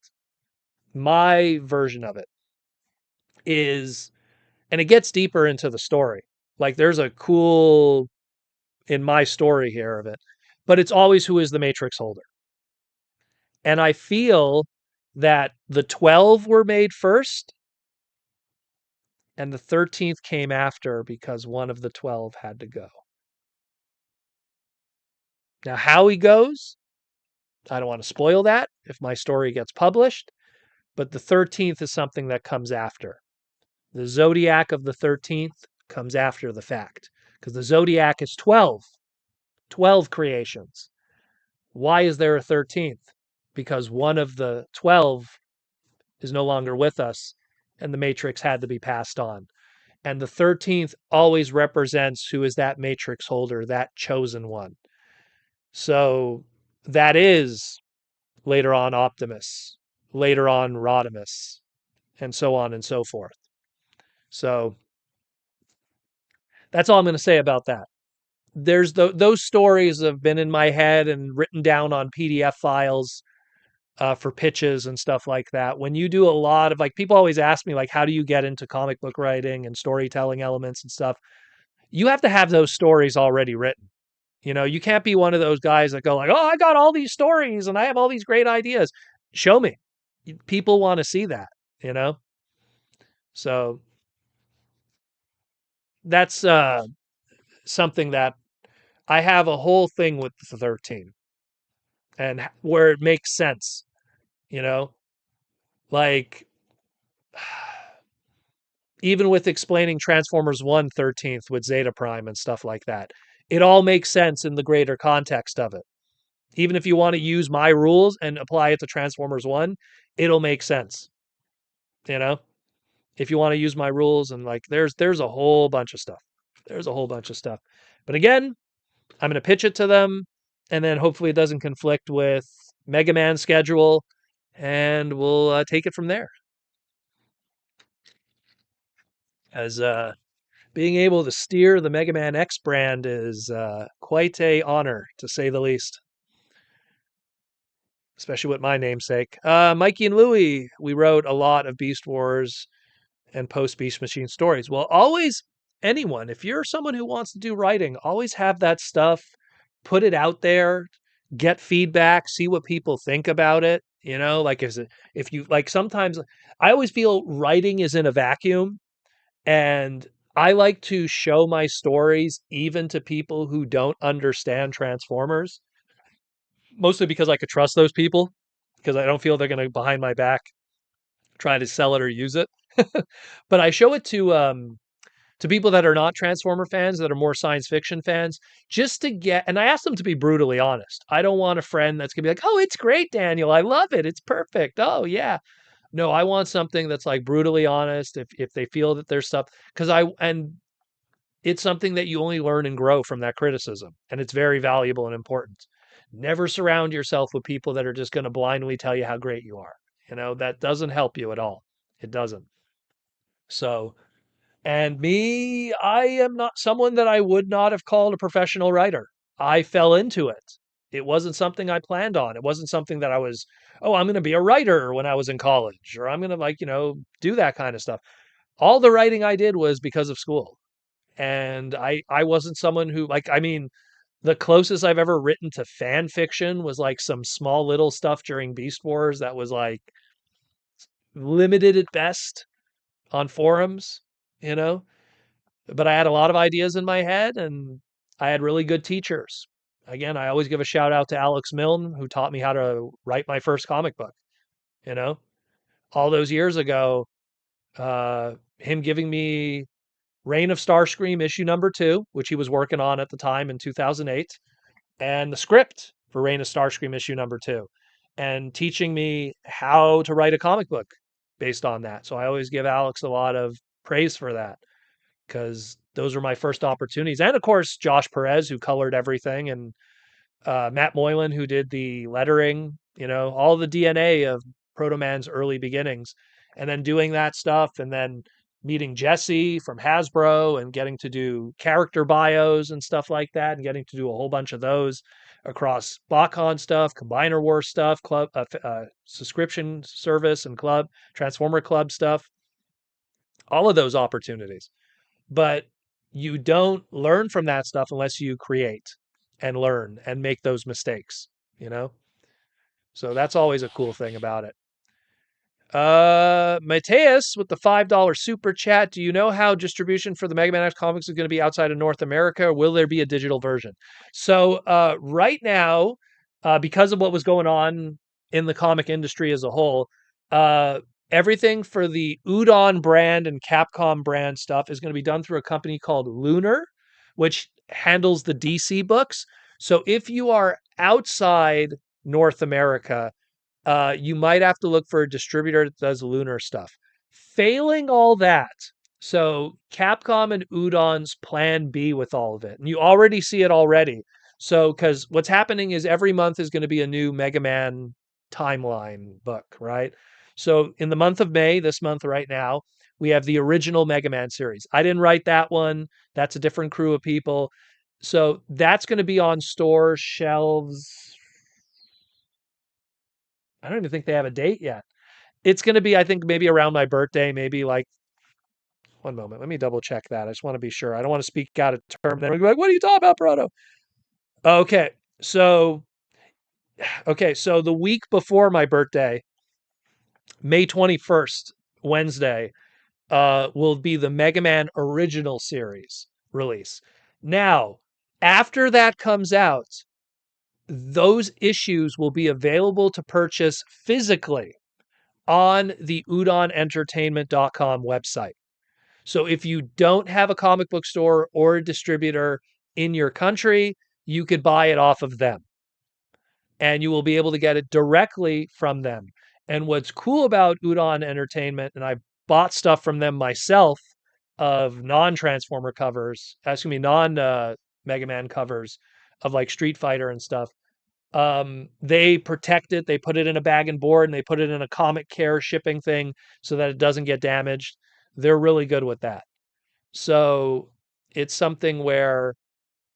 My version of it is, and it gets deeper into the story. Like there's a cool in my story here of it, but it's always who is the matrix holder. And I feel that the 12 were made first and the 13th came after because one of the 12 had to go. Now, how he goes, I don't want to spoil that if my story gets published, but the 13th is something that comes after. The zodiac of the 13th comes after the fact because the zodiac is 12, 12 creations. Why is there a 13th? Because one of the 12 is no longer with us and the matrix had to be passed on. And the 13th always represents who is that matrix holder, that chosen one. So that is later on Optimus, later on Rodimus, and so on and so forth. So that's all I'm going to say about that. There's those stories have been in my head and written down on PDF files for pitches and stuff like that. When you do a lot of like, people always ask me like, how do you get into comic book writing and storytelling elements and stuff? You have to have those stories already written. You know, you can't be one of those guys that go like, "Oh, I got all these stories and I have all these great ideas." Show me. People want to see that, you know? So that's something that I have a whole thing with the 13 and where it makes sense, you know? Like even with explaining Transformers 1 13th with Zeta Prime and stuff like that. It all makes sense in the greater context of it. Even if you want to use my rules and apply it to Transformers 1, it'll make sense, you know? If you want to use my rules and like there's a whole bunch of stuff. There's a whole bunch of stuff. But again, I'm going to pitch it to them and then hopefully it doesn't conflict with Mega Man's schedule and we'll take it from there. As being able to steer the Mega Man X brand is quite a honor, to say the least, especially with my namesake. Mikey and Louie, we wrote a lot of Beast Wars and post Beast Machine stories. Well, always anyone, if you're someone who wants to do writing, always have that stuff, put it out there, get feedback, see what people think about it. You know, like if you like sometimes I always feel writing is in a vacuum and I like to show my stories even to people who don't understand Transformers, mostly because I could trust those people because I don't feel they're going to behind my back try to sell it or use it. But I show it to people that are not Transformer fans, that are more science fiction fans, just to get, and I ask them to be brutally honest. I don't want a friend that's gonna be like, "Oh, it's great, Daniel. I love it. It's perfect. Oh, yeah." No, I want something that's like brutally honest. If they feel that there's stuff, because and it's something that you only learn and grow from that criticism, and it's very valuable and important. Never surround yourself with people that are just going to blindly tell you how great you are. You know, that doesn't help you at all. It doesn't. So, and me, I am not someone that I would not have called a professional writer. I fell into it. It wasn't something I planned on. It wasn't something that I was, oh, I'm going to be a writer when I was in college, or I'm going to like, do that kind of stuff. All the writing I did was because of school. And I wasn't someone who like, I mean, the closest I've ever written to fan fiction was like some small little stuff during Beast Wars that was like limited at best on forums, you know? But I had a lot of ideas in my head and I had really good teachers. Again, I always give a shout out to Alex Milne, who taught me how to write my first comic book, you know? All those years ago, him giving me Reign of Starscream issue number 2, which he was working on at the time in 2008, and the script for Reign of Starscream issue number 2, and teaching me how to write a comic book based on that. So I always give Alex a lot of praise for that because those were my first opportunities. And of course, Josh Perez, who colored everything, and Matt Moylan, who did the lettering, all the DNA of Proto Man's early beginnings. And then doing that stuff and then meeting Jesse from Hasbro and getting to do character bios and stuff like that and getting to do a whole bunch of those across BotCon stuff, Combiner War stuff, club subscription service and club, Transformer Club stuff, all of those opportunities. But you don't learn from that stuff unless you create and learn and make those mistakes, you know? So that's always a cool thing about it. Mateus with the $5 super chat. Do you know how distribution for the Mega Man X comics is going to be outside of North America, or will there be a digital version? So right now, because of what was going on in the comic industry as a whole, Everything for the Udon brand and Capcom brand stuff is going to be done through a company called Lunar, which handles the DC books. So if you are outside North America, you might have to look for a distributor that does Lunar stuff. Failing all that, so Capcom and Udon's plan B with all of it, and you already see it already. So, because what's happening is every month is going to be a new Mega Man timeline book, right? So, in the month of May, this month right now, we have the original Mega Man series. I didn't write that one. That's a different crew of people. So, that's going to be on store shelves. I don't even think they have a date yet. It's going to be, I think, maybe around my birthday, maybe like one moment. Let me double check that. I just want to be sure. I don't want to speak out of term. Then we're like, what are you talking about, Proto? Okay. So, so the week before my birthday, May 21st, Wednesday, will be the Mega Man original series release. Now, after that comes out, those issues will be available to purchase physically on the udonentertainment.com website. So if you don't have a comic book store or a distributor in your country, you could buy it off of them and you will be able to get it directly from them. And what's cool about Udon Entertainment, and I bought stuff from them myself of non-Transformer covers, excuse me, non Mega Man covers of like Street Fighter and stuff. They protect it, they put it in a bag and board, and they put it in a comic care shipping thing so that it doesn't get damaged. They're really good with that. So it's something where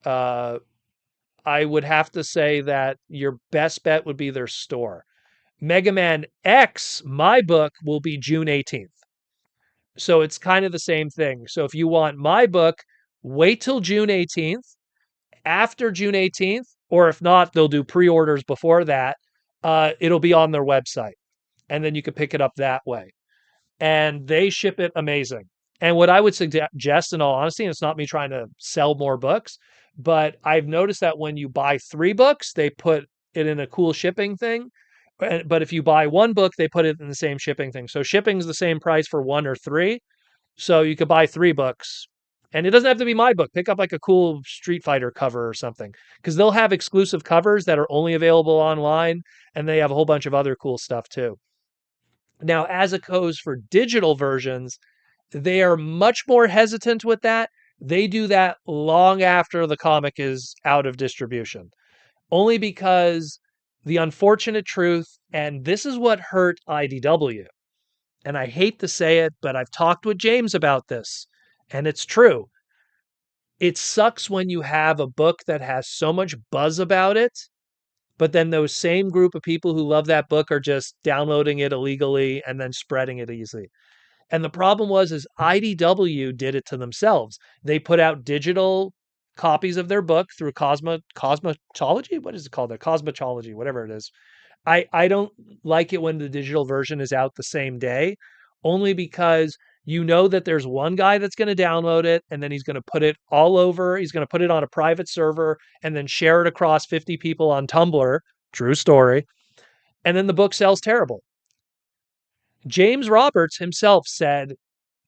uh, I would have to say that your best bet would be their store. Mega Man X, my book, will be June 18th. So it's kind of the same thing. So if you want my book, wait till June 18th. After June 18th, or if not, they'll do pre orders before that. It'll be on their website. And then you can pick it up that way. And they ship it amazing. And what I would suggest, in all honesty, and it's not me trying to sell more books, but I've noticed that when you buy 3 books, they put it in a cool shipping thing. But if you buy 1 book, they put it in the same shipping thing. So shipping's the same price for 1 or 3. So you could buy 3 books. And it doesn't have to be my book. Pick up like a cool Street Fighter cover or something. Because they'll have exclusive covers that are only available online. And they have a whole bunch of other cool stuff too. Now, as it goes for digital versions, they are much more hesitant with that. They do that long after the comic is out of distribution, only because the unfortunate truth, and this is what hurt IDW, and I hate to say it, but I've talked with James about this, and it's true. It sucks when you have a book that has so much buzz about it, but then those same group of people who love that book are just downloading it illegally and then spreading it easily. And the problem is IDW did it to themselves. They put out digital copies of their book through cosmetology. What is it called? Cosmetology, whatever it is. I don't like it when the digital version is out the same day, only because you know that there's one guy that's going to download it and then he's going to put it all over. He's going to put it on a private server and then share it across 50 people on Tumblr. True story. And then the book sells terrible. James Roberts himself said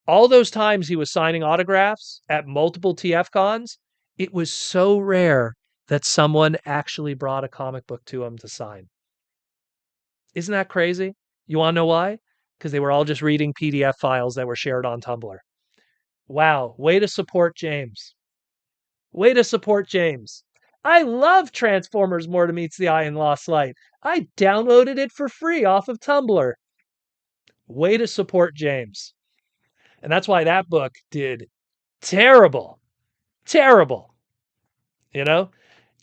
all those times he was signing autographs at multiple TF cons, it was so rare that someone actually brought a comic book to him to sign. Isn't that crazy? You want to know why? Because they were all just reading PDF files that were shared on Tumblr. Wow, way to support James. Way to support James. I love Transformers More to Meets the Eye and Lost Light. I downloaded it for free off of Tumblr. Way to support James. And that's why that book did terrible. Terrible. You know?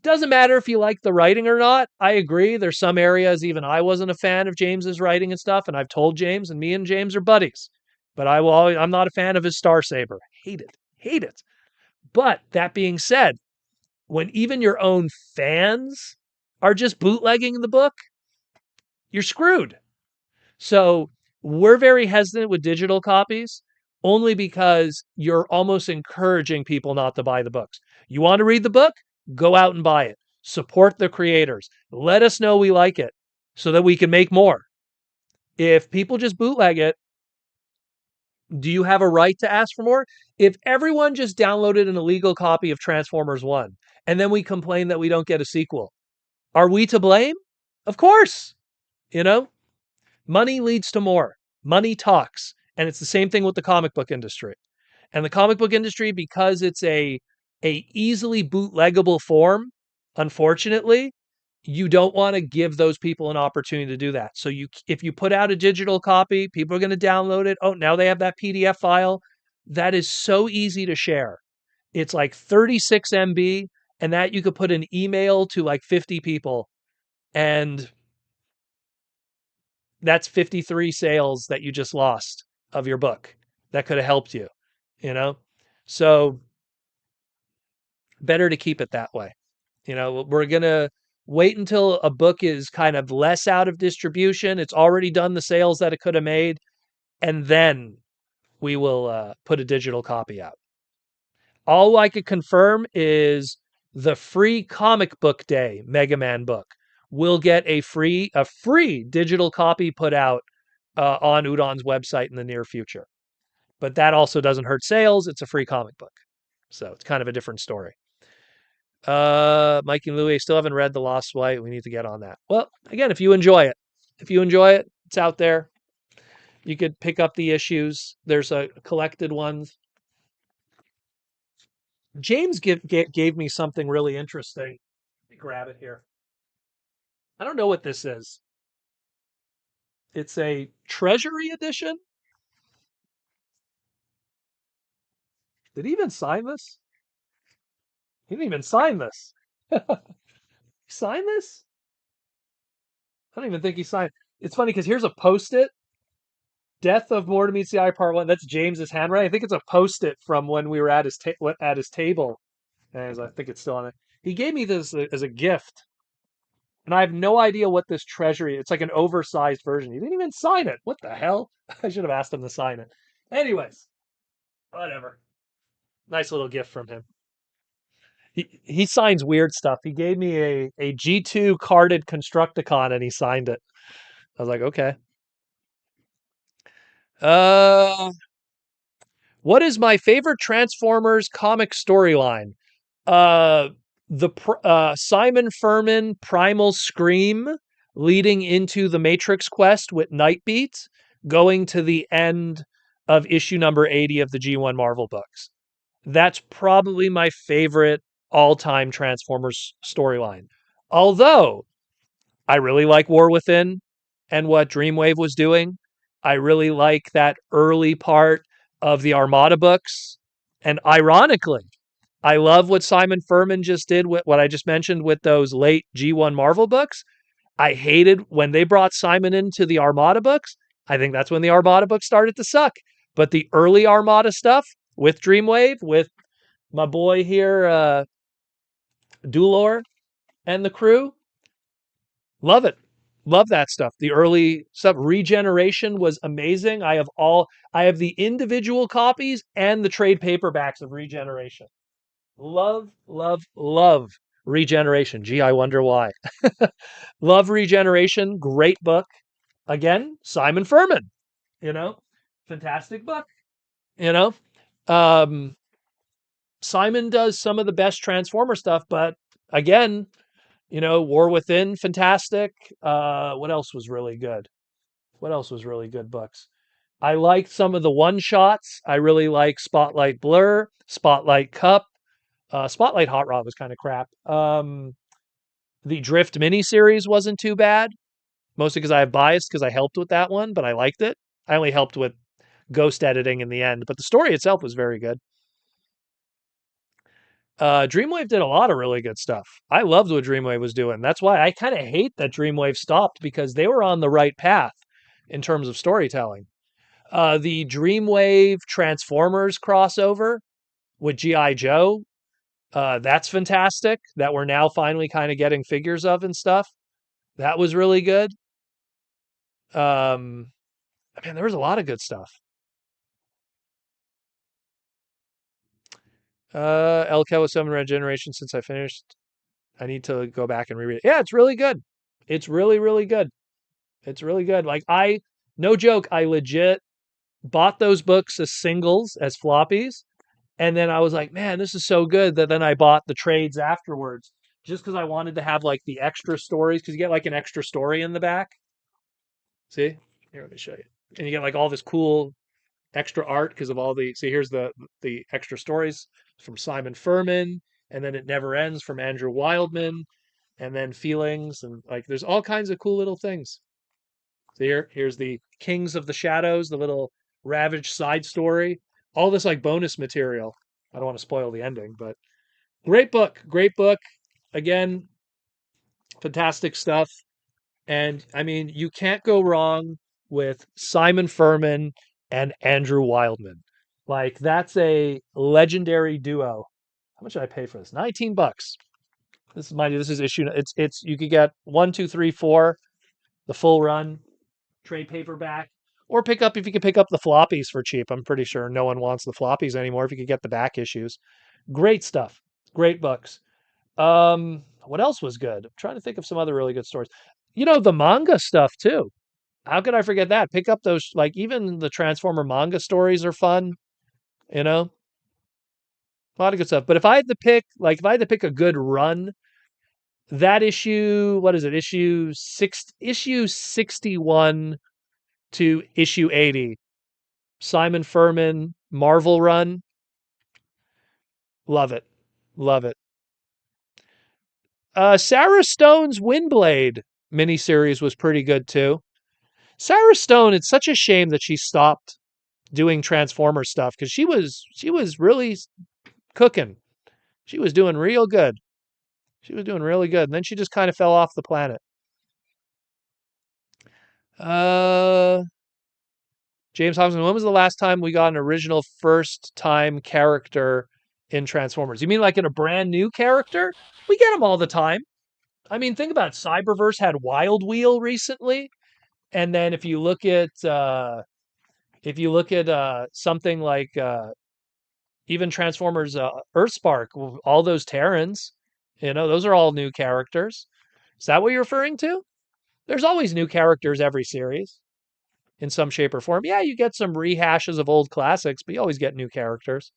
Doesn't matter if you like the writing or not. I agree. There's some areas even I wasn't a fan of James's writing and stuff, and I've told James, and me and James are buddies. But I'm not a fan of his Star Saber. Hate it. Hate it. But that being said, when even your own fans are just bootlegging the book, you're screwed. So we're very hesitant with digital copies only because you're almost encouraging people not to buy the books. You want to read the book? Go out and buy it. Support the creators. Let us know we like it so that we can make more. If people just bootleg it, do you have a right to ask for more? If everyone just downloaded an illegal copy of Transformers 1 and then we complain that we don't get a sequel, are we to blame? Of course. You know, money leads to more. Money talks. And it's the same thing with the comic book industry. And the comic book industry, because it's a easily bootleggable form, unfortunately, you don't want to give those people an opportunity to do that. So if you put out a digital copy, people are going to download it. Oh, now they have that PDF file. That is so easy to share. It's like 36 MB, and that you could put an email to like 50 people, and that's 53 sales that you just lost of your book that could have helped you, you know? So better to keep it that way. We're going to wait until a book is kind of less out of distribution. It's already done the sales that it could have made. And then we will put a digital copy out. All I could confirm is the free comic book day Mega Man book will get a free digital copy put out on Udon's website in the near future. But that also doesn't hurt sales. It's a free comic book. So it's kind of a different story. Mike and Louie still haven't read The Lost White. We need to get on that. Well, again, if you enjoy it, it's out there. You could pick up the issues. There's a collected ones. James gave me something really interesting. Let me grab it here. I don't know what this is. It's a Treasury edition. Did he even sign this? He didn't even sign this. Sign this? I don't even think he signed. It's funny because here's a post-it. Death of Mortem Meets the Eye Part 1. That's James's handwriting. I think it's a post-it from when we were at his table. And I think it's still on it. He gave me this as a gift. And I have no idea what this treasury. It's like an oversized version. He didn't even sign it. What the hell? I should have asked him to sign it. Anyways, whatever. Nice little gift from him. He signs weird stuff. He gave me a G2 carded Constructicon and he signed it. I was like, okay. Uh what is my favorite Transformers comic storyline? Uh Simon Furman Primal Scream leading into the Matrix quest with Nightbeat, going to the end of issue number 80 of the G1 Marvel books. That's probably my favorite all-time Transformers storyline. Although I really like War Within and what Dreamwave was doing. I really like that early part of the Armada books. And ironically, I love what Simon Furman just did with what I just mentioned with those late G1 Marvel books. I hated when they brought Simon into the Armada books. I think that's when the Armada books started to suck. But the early Armada stuff with Dreamwave, with my boy here, Dulor and the crew, love it. Love that stuff. The early stuff. Regeneration was amazing. I have the individual copies and the trade paperbacks of Regeneration. Love, love, love Regeneration. Gee, I wonder why. Love Regeneration. Great book. Again, Simon Furman. You know, fantastic book. You know, um, Simon does some of the best Transformer stuff, but again, War Within, fantastic. What else was really good? What else was really good books? I liked some of the one shots. I really like Spotlight Blur, Spotlight Cup. Spotlight Hot Rod was kind of crap. The Drift miniseries wasn't too bad, mostly because I have bias because I helped with that one, but I liked it. I only helped with ghost editing in the end, but the story itself was very good. Dreamwave did a lot of really good stuff. I loved what Dreamwave was doing. That's why I kind of hate that Dreamwave stopped because they were on the right path in terms of storytelling. The Dreamwave Transformers crossover with G.I. Joe, that's fantastic. That we're now finally kind of getting figures of and stuff. That was really good. Um, there was a lot of good stuff. LCO 7 Regeneration since I finished. I need to go back and reread it. Yeah, it's really good. It's really, really good. It's really good. Like No joke, I legit bought those books as singles, as floppies, and then I was like, man, this is so good that then I bought the trades afterwards just because I wanted to have like the extra stories because you get like an extra story in the back. See? Here, let me show you. And you get like all this cool extra art because of all the. See, here's the extra stories from Simon Furman, and then It Never Ends from Andrew Wildman, and then Feelings, and like there's all kinds of cool little things. So here's the Kings of the Shadows, the little Ravage side story. All this like bonus material. I don't want to spoil the ending, but great book. Great book. Again, fantastic stuff. And I mean, you can't go wrong with Simon Furman and Andrew Wildman. Like that's a legendary duo. How much did I pay for this? 19 bucks. This is mind you, this is issue. It's you could get one, two, three, four, the full run, trade paperback, or pick up if you could pick up the floppies for cheap. I'm pretty sure no one wants the floppies anymore if you could get the back issues. Great stuff. Great books. What else was good? I'm trying to think of some other really good stories. You know, the manga stuff too. How could I forget that? Pick up those, like even the Transformer manga stories are fun, you know? A lot of good stuff. But if I had to pick, like if I had to pick a good run, that issue, what is it? Issue 61 to issue 80. Simon Furman Marvel run. Love it. Love it. Sarah Stone's Windblade miniseries was pretty good too. Sarah Stone, it's such a shame that she stopped doing Transformer stuff because she was really cooking. She was doing real good. She was doing really good. And then she just kind of fell off the planet. Uh James Hobson, when was the last time we got an original first time character in Transformers? You mean like in a brand new character? We get them all the time. I mean, think about it. Cyberverse had Wild Wheel recently. And then if you look at something like even Transformers Earthspark, all those Terrans, those are all new characters. Is that what you're referring to? There's always new characters every series in some shape or form. Yeah, you get some rehashes of old classics, but you always get new characters.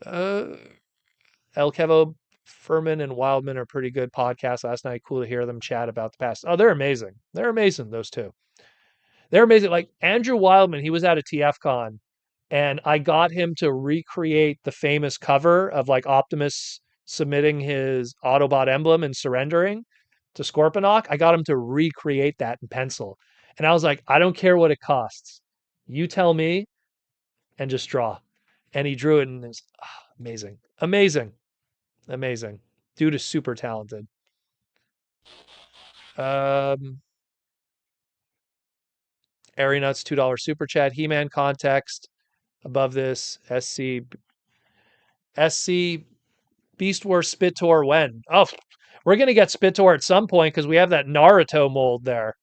Uh, El Kevo, Furman, and Wildman are pretty good podcasts last night. Cool to hear them chat about the past. Oh, they're amazing. They're amazing, those two. They're amazing. Like Andrew Wildman, he was at a TFCon, and I got him to recreate the famous cover of like Optimus submitting his Autobot emblem and surrendering to Scorponok. I got him to recreate that in pencil. And I was like, I don't care what it costs. You tell me and just draw. And he drew it and it's amazing. Amazing. Amazing. Dude is super talented. Um Airy Nuts $2 super chat. He-Man context above this. SC Beast Wars Spitor when? Oh, we're gonna get Spitor at some point because we have that Naruto mold there.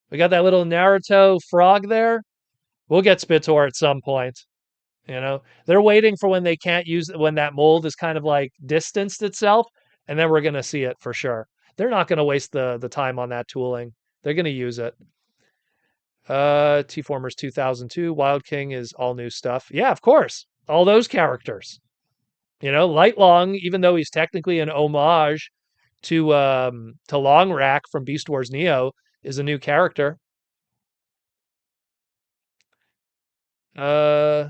We got that little Naruto frog there. We'll get Spitor at some point. They're waiting for when they can't use when that mold is kind of like distanced itself, and then we're gonna see it for sure. They're not gonna waste the time on that tooling. They're gonna use it. T-Formers 2002, Wild King is all new stuff. Yeah, of course. All those characters. Light Long, even though he's technically an homage to Long Rack from Beast Wars Neo, is a new character. Uh,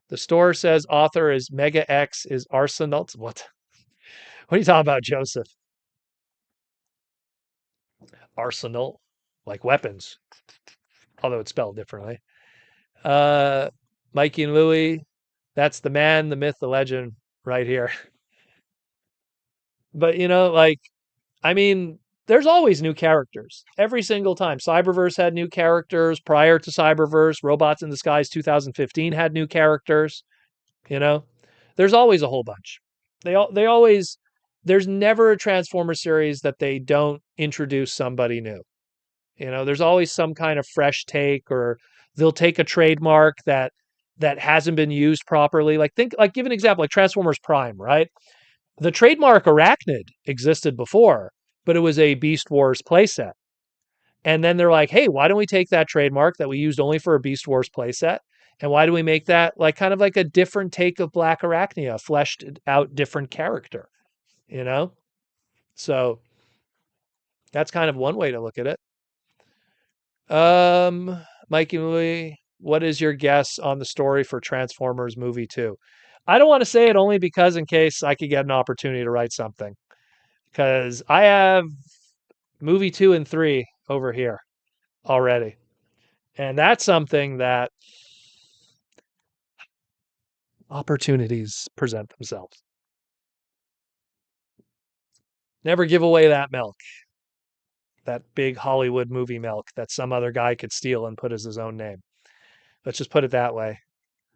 the store says author is Mega X is Arsenal. What? What are you talking about, Joseph? Arsenal, like weapons, although it's spelled differently. Uh, Mikey and Louie, that's the man, the myth, the legend, right here. But like I mean, there's always new characters every single time. Cyberverse had new characters prior to Cyberverse. Robots in Disguise 2015 had new characters. You know, there's always a whole bunch. They always there's never a Transformer series that they don't introduce somebody new. There's always some kind of fresh take, or they'll take a trademark that hasn't been used properly. Like give an example, like Transformers Prime, right? The trademark Arachnid existed before, but it was a Beast Wars playset. And then they're like, hey, why don't we take that trademark that we used only for a Beast Wars playset? And why do we make that like kind of like a different take of Black Arachnia, a fleshed out different character, you know? So that's kind of one way to look at it. Mikey Louie, what is your guess on the story for Transformers movie 2? I don't want to say it only because in case I could get an opportunity to write something. Because I have movie 2 and 3 over here already. And that's something that opportunities present themselves. Never give away that milk, that big Hollywood movie milk that some other guy could steal and put as his own name. Let's just put it that way.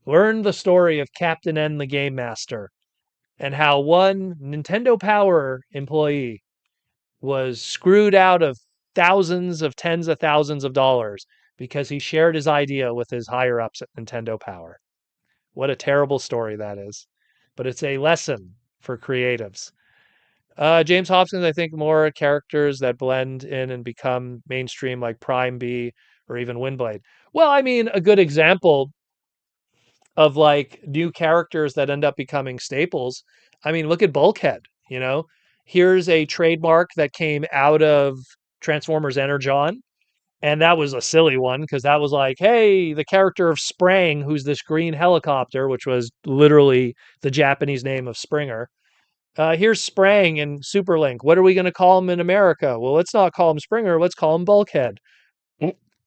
Learn the story of Captain N the Game Master and how one Nintendo Power employee was screwed out of thousands of tens of thousands of dollars because he shared his idea with his higher ups at Nintendo Power. What a terrible story that is. But it's a lesson for creatives. James Hopkins, I think more characters that blend in and become mainstream, like Prime B or even Windblade. Well, I mean, a good example of like new characters that end up becoming staples. I mean, look at Bulkhead, you know? Here's a trademark that came out of Transformers Energon, and that was a silly one because that was like, hey, the character of Sprang, who's this green helicopter, which was literally the Japanese name of Springer. Here's Sprang and Superlink. What are we going to call him in America? Well, let's not call him Springer. Let's call him Bulkhead.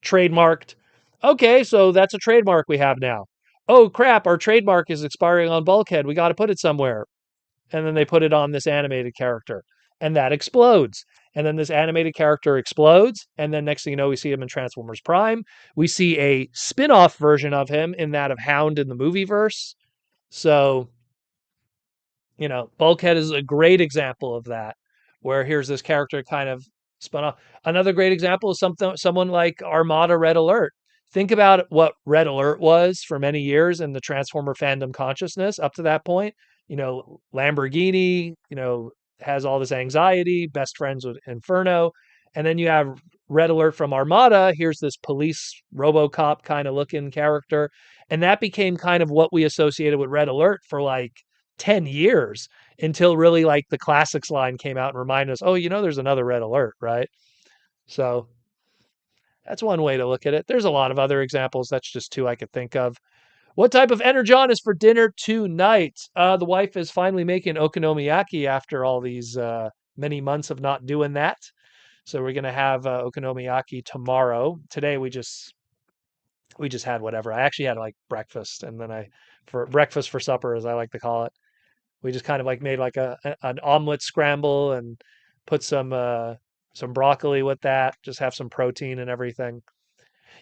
Trademarked. Okay, so that's a trademark we have now. Oh crap, our trademark is expiring on Bulkhead. We got to put it somewhere. And then they put it on this animated character. And that explodes. And then this animated character explodes. And then next thing you know, we see him in Transformers Prime. We see a spin off version of him in that of Hound in the movie verse. So, you know, Bulkhead is a great example of that, where here's this character kind of spun off. Another great example is someone like Armada Red Alert. Think about what Red Alert was for many years in the Transformer fandom consciousness up to that point. You know, Lamborghini, you know, has all this anxiety, best friends with Inferno. And then you have Red Alert from Armada. Here's this police Robocop kind of looking character. And that became kind of what we associated with Red Alert for like 10 years until really like the classics line came out and reminded us, oh, you know, there's another Red Alert, right? So that's one way to look at it. There's a lot of other examples. That's just two I could think of. What type of energon is for dinner tonight? The wife is finally making okonomiyaki after all these many months of not doing that. So we're gonna have okonomiyaki tomorrow. Today we just had whatever. I actually had like breakfast, and then I for breakfast for supper, as I like to call it. We just kind of like made like an omelet scramble and put some broccoli with that. Just have some protein and everything.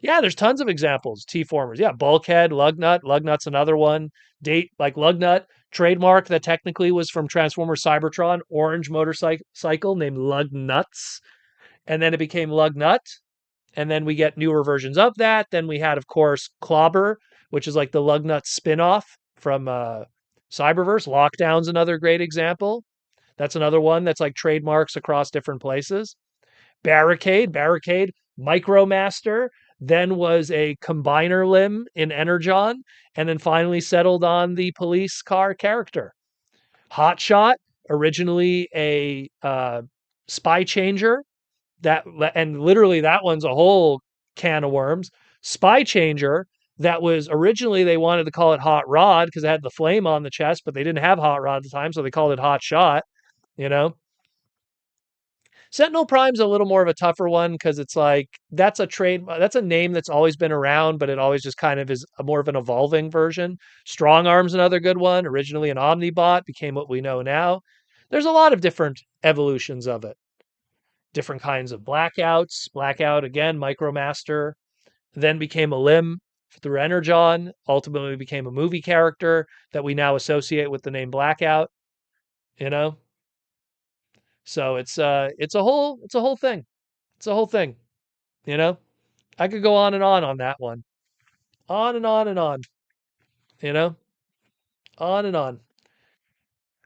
Yeah, there's tons of examples. T-formers. Yeah, Bulkhead, Lugnut. Lugnut's another one. Date like Lugnut, trademark that technically was from Transformers Cybertron, orange motorcycle named Lugnuts. And then it became Lugnut. And then we get newer versions of that. Then we had, of course, Clobber, which is like the Lugnut spin-off from Cyberverse. Lockdown's another great example. That's another one that's like trademarks across different places. Barricade, Micromaster, then was a combiner limb in Energon, and then finally settled on the police car character. Hotshot, originally a spy changer, that and literally that one's a whole can of worms. Spy changer, that was originally they wanted to call it Hot Rod because it had the flame on the chest, but they didn't have Hot Rod at the time, so they called it Hot Shot, you know. Sentinel Prime's a little more of a tougher one because it's like that's a name that's always been around, but it always just kind of is a more of an evolving version. Strong Arm's another good one. Originally an Omnibot, became what we know now. There's a lot of different evolutions of it. Different kinds of blackouts. Blackout again, Micromaster, then became a limb through Energon, ultimately became a movie character that we now associate with the name Blackout, you know? So it's a whole thing. It's a whole thing, you know? I could go on that one. On and on and on, you know? On and on.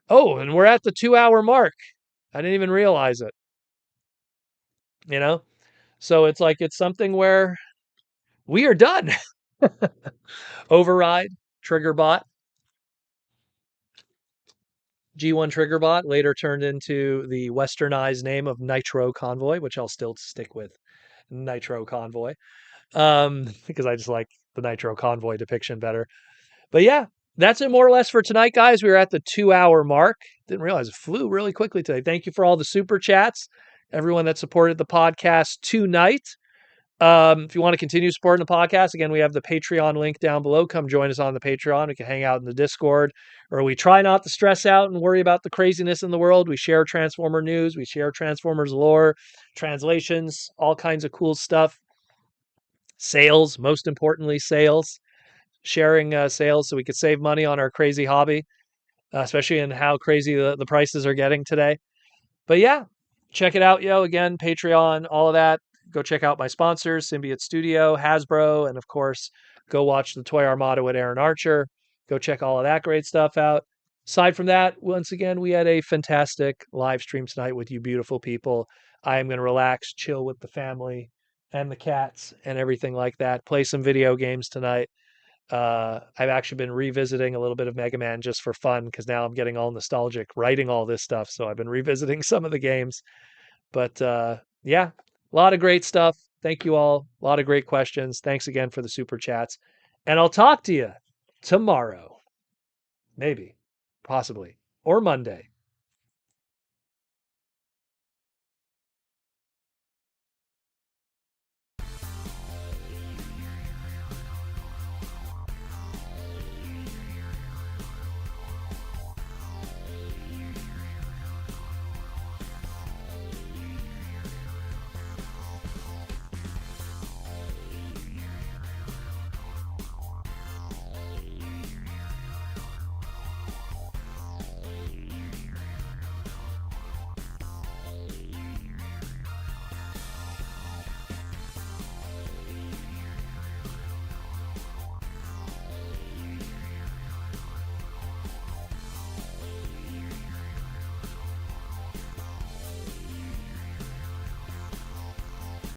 Oh, and we're at the 2 hour mark. I didn't even realize it, you know? So it's like it's something where we are done. Override, Triggerbot, G1 Triggerbot later turned into the westernized name of Nitro Convoy, which I'll still stick with Nitro Convoy. Because I just like the Nitro Convoy depiction better. But yeah, that's it more or less for tonight, guys. We were at the 2 hour mark. Didn't realize it flew really quickly today. Thank you for all the super chats, everyone that supported the podcast tonight. If you want to continue supporting the podcast, again, we have the Patreon link down below. Come join us on the Patreon. We can hang out in the Discord, or we try not to stress out and worry about the craziness in the world. We share Transformer news, we share Transformers lore, translations, all kinds of cool stuff. Sales, most importantly, sales. Sharing sales so we could save money on our crazy hobby, especially in how crazy the prices are getting today. But yeah, check it out, yo. Again, Patreon, all of that. Go check out my sponsors, Symbiote Studio, Hasbro, and of course, go watch the Toy Armada with Aaron Archer. Go check all of that great stuff out. Aside from that, once again, we had a fantastic live stream tonight with you beautiful people. I am going to relax, chill with the family and the cats and everything like that. Play some video games tonight. I've actually been revisiting a little bit of Mega Man just for fun because now I'm getting all nostalgic writing all this stuff. So I've been revisiting some of the games. But yeah, a lot of great stuff. Thank you all. A lot of great questions. Thanks again for the super chats. And I'll talk to you tomorrow. Maybe, possibly, or Monday.